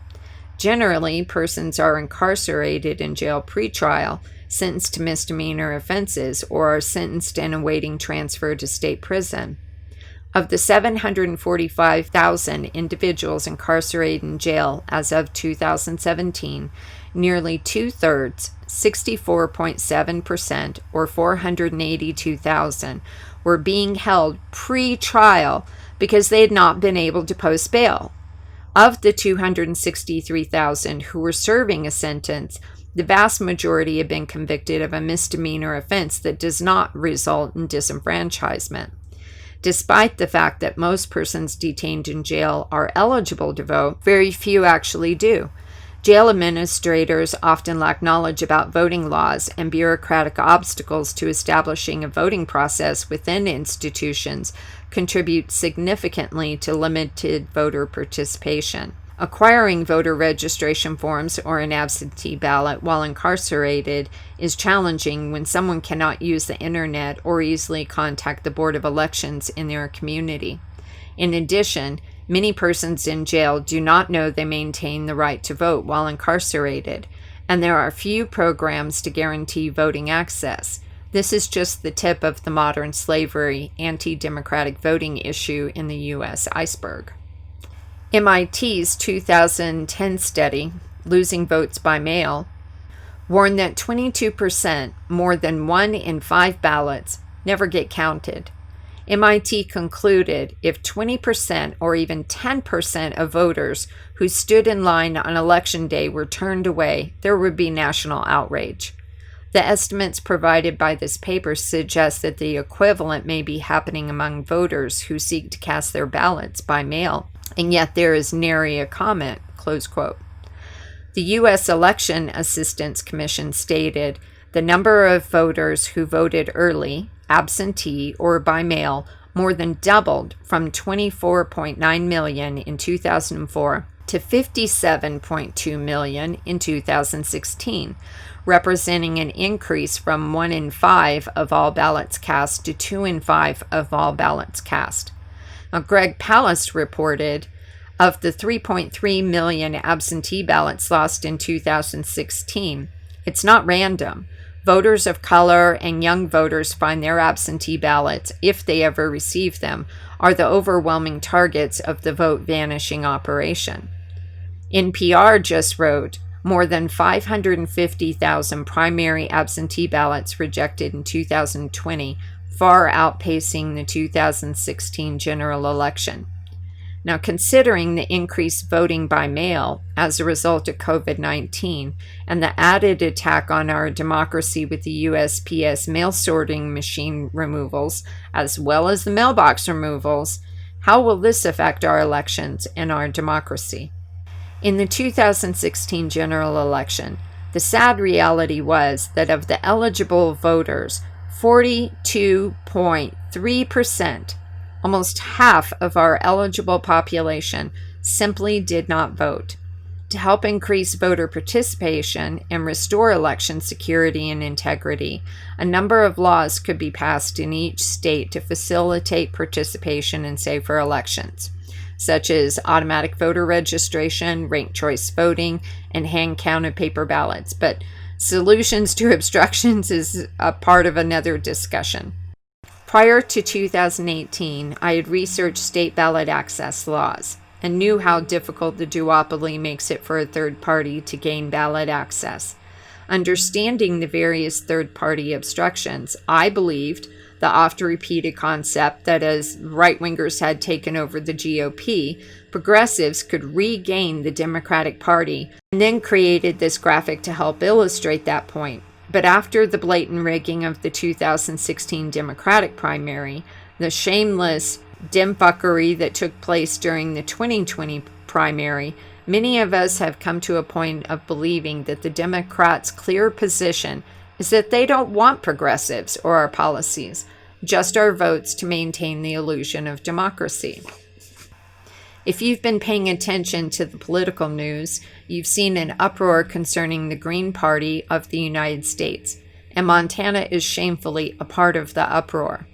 Generally, persons are incarcerated in jail pretrial, sentenced to misdemeanor offenses, or are sentenced and awaiting transfer to state prison. Of the 745,000 individuals incarcerated in jail as of 2017, nearly two-thirds, 64.7%, or 482,000, were being held pre-trial because they had not been able to post bail. Of the 263,000 who were serving a sentence, the vast majority have been convicted of a misdemeanor offense that does not result in disenfranchisement. Despite the fact that most persons detained in jail are eligible to vote, very few actually do. Jail administrators often lack knowledge about voting laws, and bureaucratic obstacles to establishing a voting process within institutions contribute significantly to limited voter participation. Acquiring voter registration forms or an absentee ballot while incarcerated is challenging when someone cannot use the internet or easily contact the Board of Elections in their community. In addition, many persons in jail do not know they maintain the right to vote while incarcerated, and there are few programs to guarantee voting access. This is just the tip of the modern slavery, anti-democratic voting issue in the U.S. iceberg. MIT's 2010 study, Losing Votes by Mail, warned that 22%, more than 1 in 5 ballots, never get counted. MIT concluded if 20% or even 10% of voters who stood in line on Election Day were turned away, there would be national outrage. The estimates provided by this paper suggest that the equivalent may be happening among voters who seek to cast their ballots by mail, and yet there is nary a comment, close quote. The U.S. Election Assistance Commission stated the number of voters who voted early, absentee, or by mail more than doubled from 24.9 million in 2004 to 57.2 million in 2016, representing an increase from 1 in 5 of all ballots cast to 2 in 5 of all ballots cast. Now, Greg Palast reported, of the 3.3 million absentee ballots lost in 2016, it's not random. Voters of color and young voters find their absentee ballots, if they ever receive them, are the overwhelming targets of the vote vanishing operation. NPR just wrote, more than 550,000 primary absentee ballots rejected in 2020, far outpacing the 2016 general election. Now, considering the increased voting by mail as a result of COVID-19 and the added attack on our democracy with the USPS mail sorting machine removals, as well as the mailbox removals, how will this affect our elections and our democracy? In the 2016 general election, the sad reality was that of the eligible voters, 42.3%, almost half of our eligible population, simply did not vote. To help increase voter participation and restore election security and integrity, a number of laws could be passed in each state to facilitate participation in safer elections, such as automatic voter registration, ranked choice voting, and hand-counted paper ballots. But Solutions to obstructions is a part of another discussion. Prior to 2018, I had researched state ballot access laws and knew how difficult the duopoly makes it for a third party to gain ballot access. Understanding the various third-party obstructions, I believed the oft-repeated concept that as right-wingers had taken over the GOP, progressives could regain the Democratic Party, and then created this graphic to help illustrate that point. But after the blatant rigging of the 2016 Democratic primary, the shameless DemFuckery that took place during the 2020 primary, many of us have come to a point of believing that the Democrats' clear position is that they don't want progressives or our policies, just our votes to maintain the illusion of democracy. If you've been paying attention to the political news, you've seen an uproar concerning the Green Party of the United States, and Montana is shamefully a part of the uproar.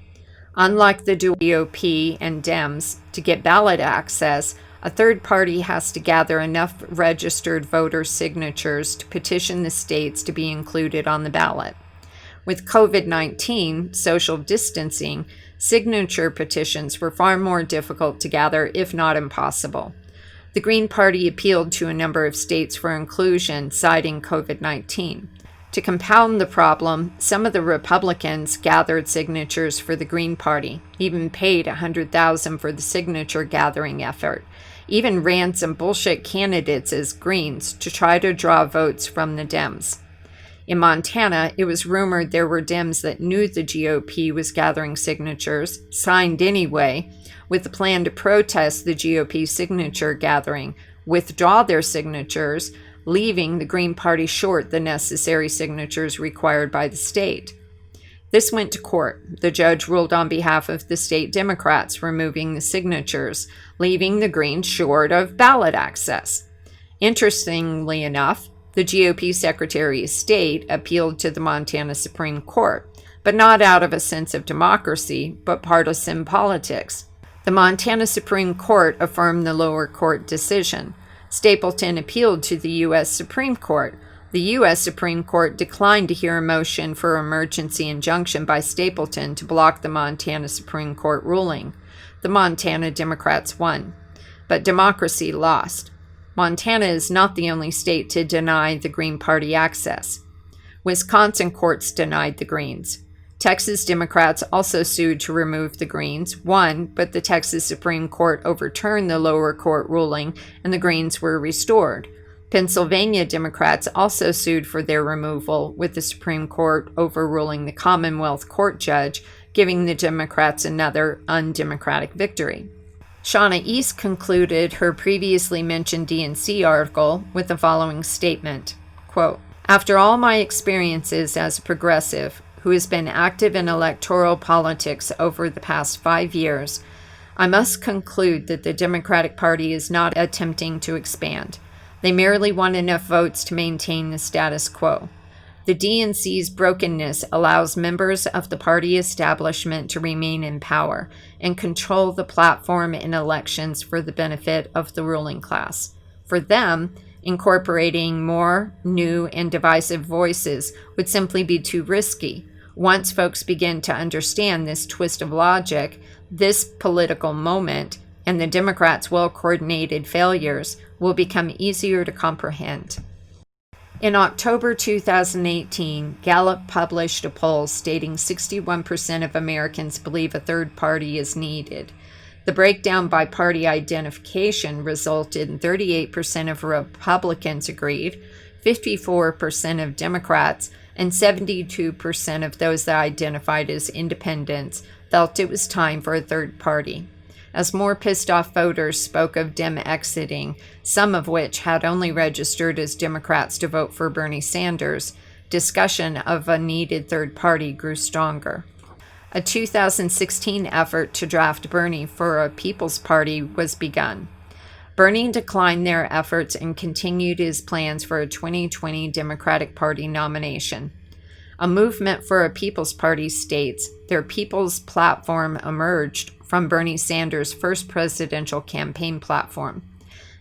Unlike the GOP and Dems, to get ballot access, a third party has to gather enough registered voter signatures to petition the states to be included on the ballot. With COVID-19, social distancing, signature petitions were far more difficult to gather, if not impossible. The Green Party appealed to a number of states for inclusion, citing COVID-19. To compound the problem, some of the Republicans gathered signatures for the Green Party, even paid $100,000 for the signature gathering effort, even ran some bullshit candidates as Greens to try to draw votes from the Dems. In Montana, it was rumored there were Dems that knew the GOP was gathering signatures, signed anyway, with the plan to protest the GOP signature gathering, withdraw their signatures, leaving the Green Party short the necessary signatures required by the state. This went to court. The judge ruled on behalf of the state Democrats, removing the signatures, leaving the Greens short of ballot access. Interestingly enough, the GOP Secretary of State appealed to the Montana Supreme Court, but not out of a sense of democracy, but partisan politics. The Montana Supreme Court affirmed the lower court decision. Stapleton appealed to the U.S. Supreme Court. The U.S. Supreme Court declined to hear a motion for emergency injunction by Stapleton to block the Montana Supreme Court ruling. The Montana Democrats won, but democracy lost. Montana is not the only state to deny the Green Party access. Wisconsin courts denied the Greens. Texas Democrats also sued to remove the Greens, won, but the Texas Supreme Court overturned the lower court ruling and the Greens were restored. Pennsylvania Democrats also sued for their removal, with the Supreme Court overruling the Commonwealth Court judge, giving the Democrats another undemocratic victory. Shauna East concluded her previously mentioned DNC article with the following statement, quote, "After all my experiences as a progressive who has been active in electoral politics over the past 5 years, I must conclude that the Democratic Party is not attempting to expand. They merely want enough votes to maintain the status quo. The DNC's brokenness allows members of the party establishment to remain in power and control the platform in elections for the benefit of the ruling class. For them, incorporating more new and divisive voices would simply be too risky. Once folks begin to understand this twist of logic, this political moment, and the Democrats' well-coordinated failures will become easier to comprehend." In October 2018, Gallup published a poll stating 61% of Americans believe a third party is needed. The breakdown by party identification resulted in 38% of Republicans agreed, 54% of Democrats, and 72% of those that identified as independents felt it was time for a third party. As more pissed-off voters spoke of Dem exiting, some of which had only registered as Democrats to vote for Bernie Sanders, discussion of a needed third party grew stronger. A 2016 effort to draft Bernie for a People's Party was begun. Bernie declined their efforts and continued his plans for a 2020 Democratic Party nomination. A movement for a People's Party states their People's Platform emerged from Bernie Sanders' first presidential campaign platform.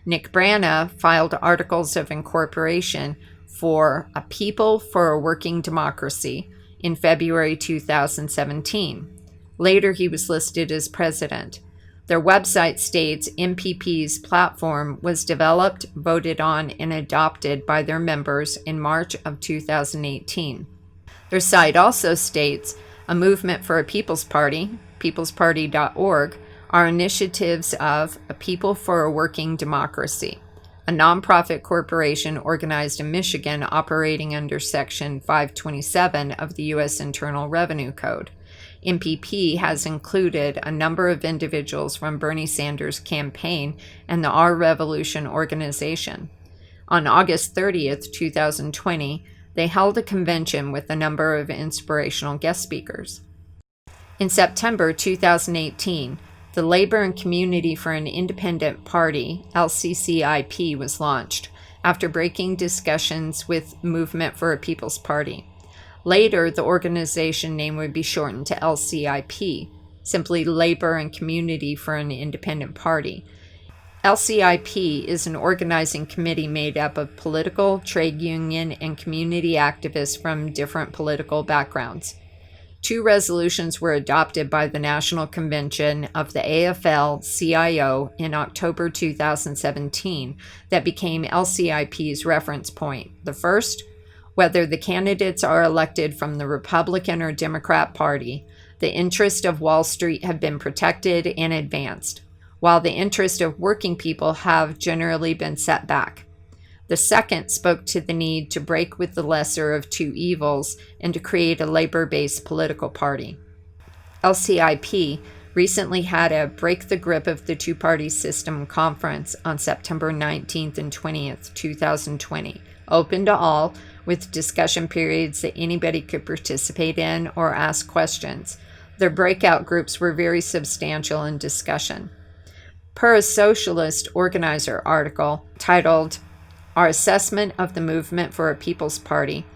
Nick Brana filed articles of incorporation for A People for a Working Democracy in February 2017. Later, he was listed as president. Their website states MPP's platform was developed, voted on, and adopted by their members in March of 2018. Their site also states a movement for a People's Party, peoplesparty.org, are initiatives of A People for a Working Democracy, a nonprofit corporation organized in Michigan operating under Section 527 of the U.S. Internal Revenue Code. MPP has included a number of individuals from Bernie Sanders' campaign and the Our Revolution organization. On August 30th, 2020, they held a convention with a number of inspirational guest speakers. In September 2018, the Labor and Community for an Independent Party, LCCIP, was launched after breaking discussions with Movement for a People's Party. Later, the organization name would be shortened to LCIP, simply Labor and Community for an Independent Party. LCIP is an organizing committee made up of political, trade union, and community activists from different political backgrounds. 2 resolutions were adopted by the National Convention of the AFL-CIO in October 2017 that became LCIP's reference point. The first, whether the candidates are elected from the Republican or Democrat Party, the interests of Wall Street have been protected and advanced, while the interests of working people have generally been set back. The second spoke to the need to break with the lesser of 2 evils and to create a labor-based political party. LCIP recently had a Break the Grip of the Two-Party System conference on September 19th and 20th, 2020, open to all, with discussion periods that anybody could participate in or ask questions. Their breakout groups were very substantial in discussion. Per a Socialist Organizer article titled Our Assessment of the Movement for a People's Party,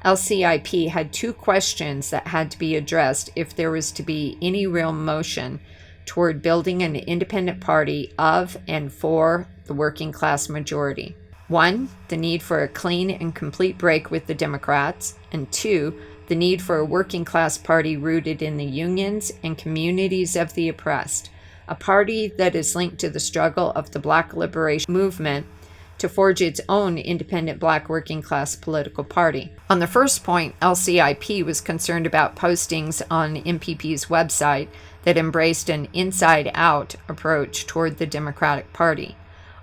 LCIP had 2 questions that had to be addressed if there was to be any real motion toward building an independent party of and for the working class majority. 1, the need for a clean and complete break with the Democrats, and 2, the need for a working class party rooted in the unions and communities of the oppressed, a party that is linked to the struggle of the Black liberation movement to forge its own independent Black working class political party. On the first point, LCIP was concerned about postings on MPP's website that embraced an inside-out approach toward the Democratic Party.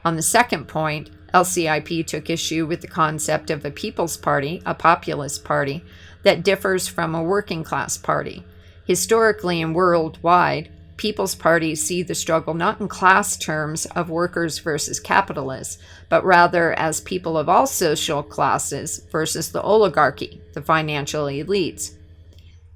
On the second point, LCIP took issue with the concept of a people's party, a populist party, that differs from a working class party. Historically and worldwide, people's parties see the struggle not in class terms of workers versus capitalists, but rather as people of all social classes versus the oligarchy, the financial elites.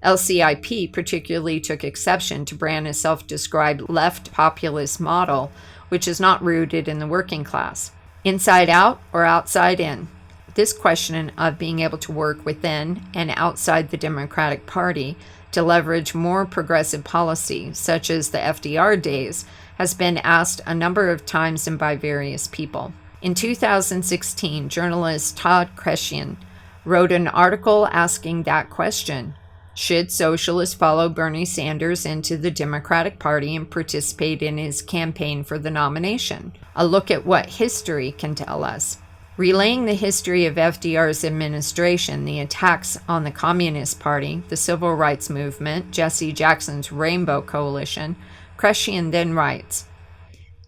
LCIP particularly took exception to Brandon's self-described left populist model, which is not rooted in the working class. Inside out or outside in? This question of being able to work within and outside the Democratic Party to leverage more progressive policy, such as the FDR days, has been asked a number of times and by various people. In 2016, journalist Todd Kreshian wrote an article asking that question. Should socialists follow Bernie Sanders into the Democratic Party and participate in his campaign for the nomination? A look at what history can tell us. Relaying the history of FDR's administration, the attacks on the Communist Party, the Civil Rights Movement, Jesse Jackson's Rainbow Coalition, Kreshian then writes,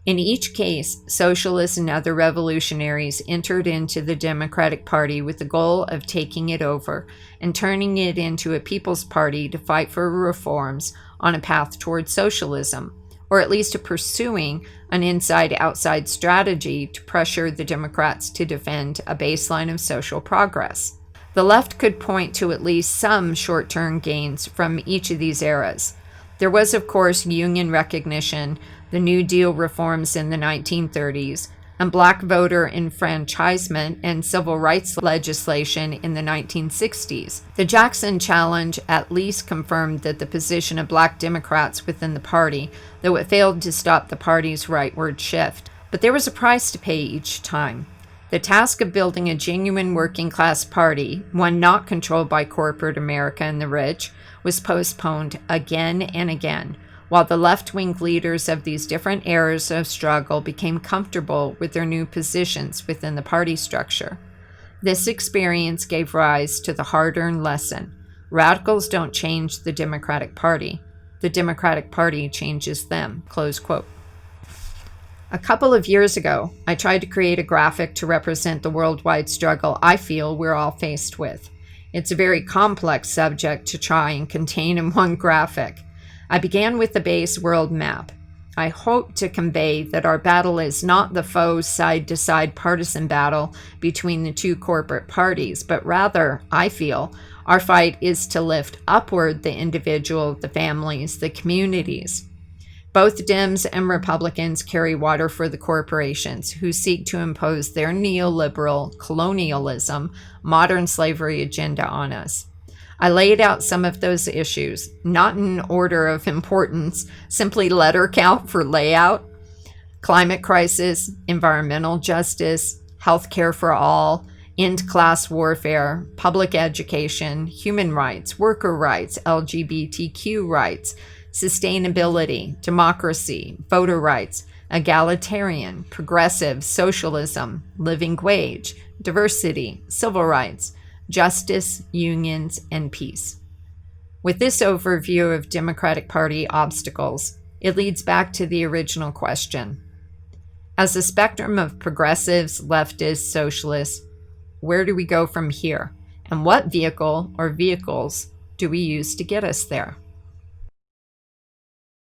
in each case, socialists and other revolutionaries entered into the Democratic Party with the goal of taking it over and turning it into a people's party to fight for reforms on a path toward socialism, or at least to pursuing an inside-outside strategy to pressure the Democrats to defend a baseline of social progress. The left could point to at least some short-term gains from each of these eras. There was, of course, union recognition, the New Deal reforms in the 1930s, and Black voter enfranchisement and civil rights legislation in the 1960s. The Jackson challenge at least confirmed that the position of Black Democrats within the party, though it failed to stop the party's rightward shift. But there was a price to pay each time. The task of building a genuine working class party, one not controlled by corporate America and the rich, was postponed again and again, while the left-wing leaders of these different eras of struggle became comfortable with their new positions within the party structure. This experience gave rise to the hard-earned lesson: radicals don't change the Democratic Party. The Democratic Party changes them. Close quote. A couple of years ago, I tried to create a graphic to represent the worldwide struggle I feel we're all faced with. It's a very complex subject to try and contain in one graphic. I began with the base world map. I hope to convey that our battle is not the faux side-to-side partisan battle between the two corporate parties, but rather, I feel, our fight is to lift upward the individual, the families, the communities. Both Dems and Republicans carry water for the corporations who seek to impose their neoliberal colonialism, modern slavery agenda on us. I laid out some of those issues, not in order of importance, simply letter count for layout: climate crisis, environmental justice, health care for all, end class warfare, public education, human rights, worker rights, LGBTQ rights, sustainability, democracy, voter rights, egalitarian, progressive, socialism, living wage, diversity, civil rights, justice, unions, and peace. With this overview of Democratic Party obstacles, it leads back to the original question. As a spectrum of progressives, leftists, socialists, where do we go from here? And what vehicle or vehicles do we use to get us there?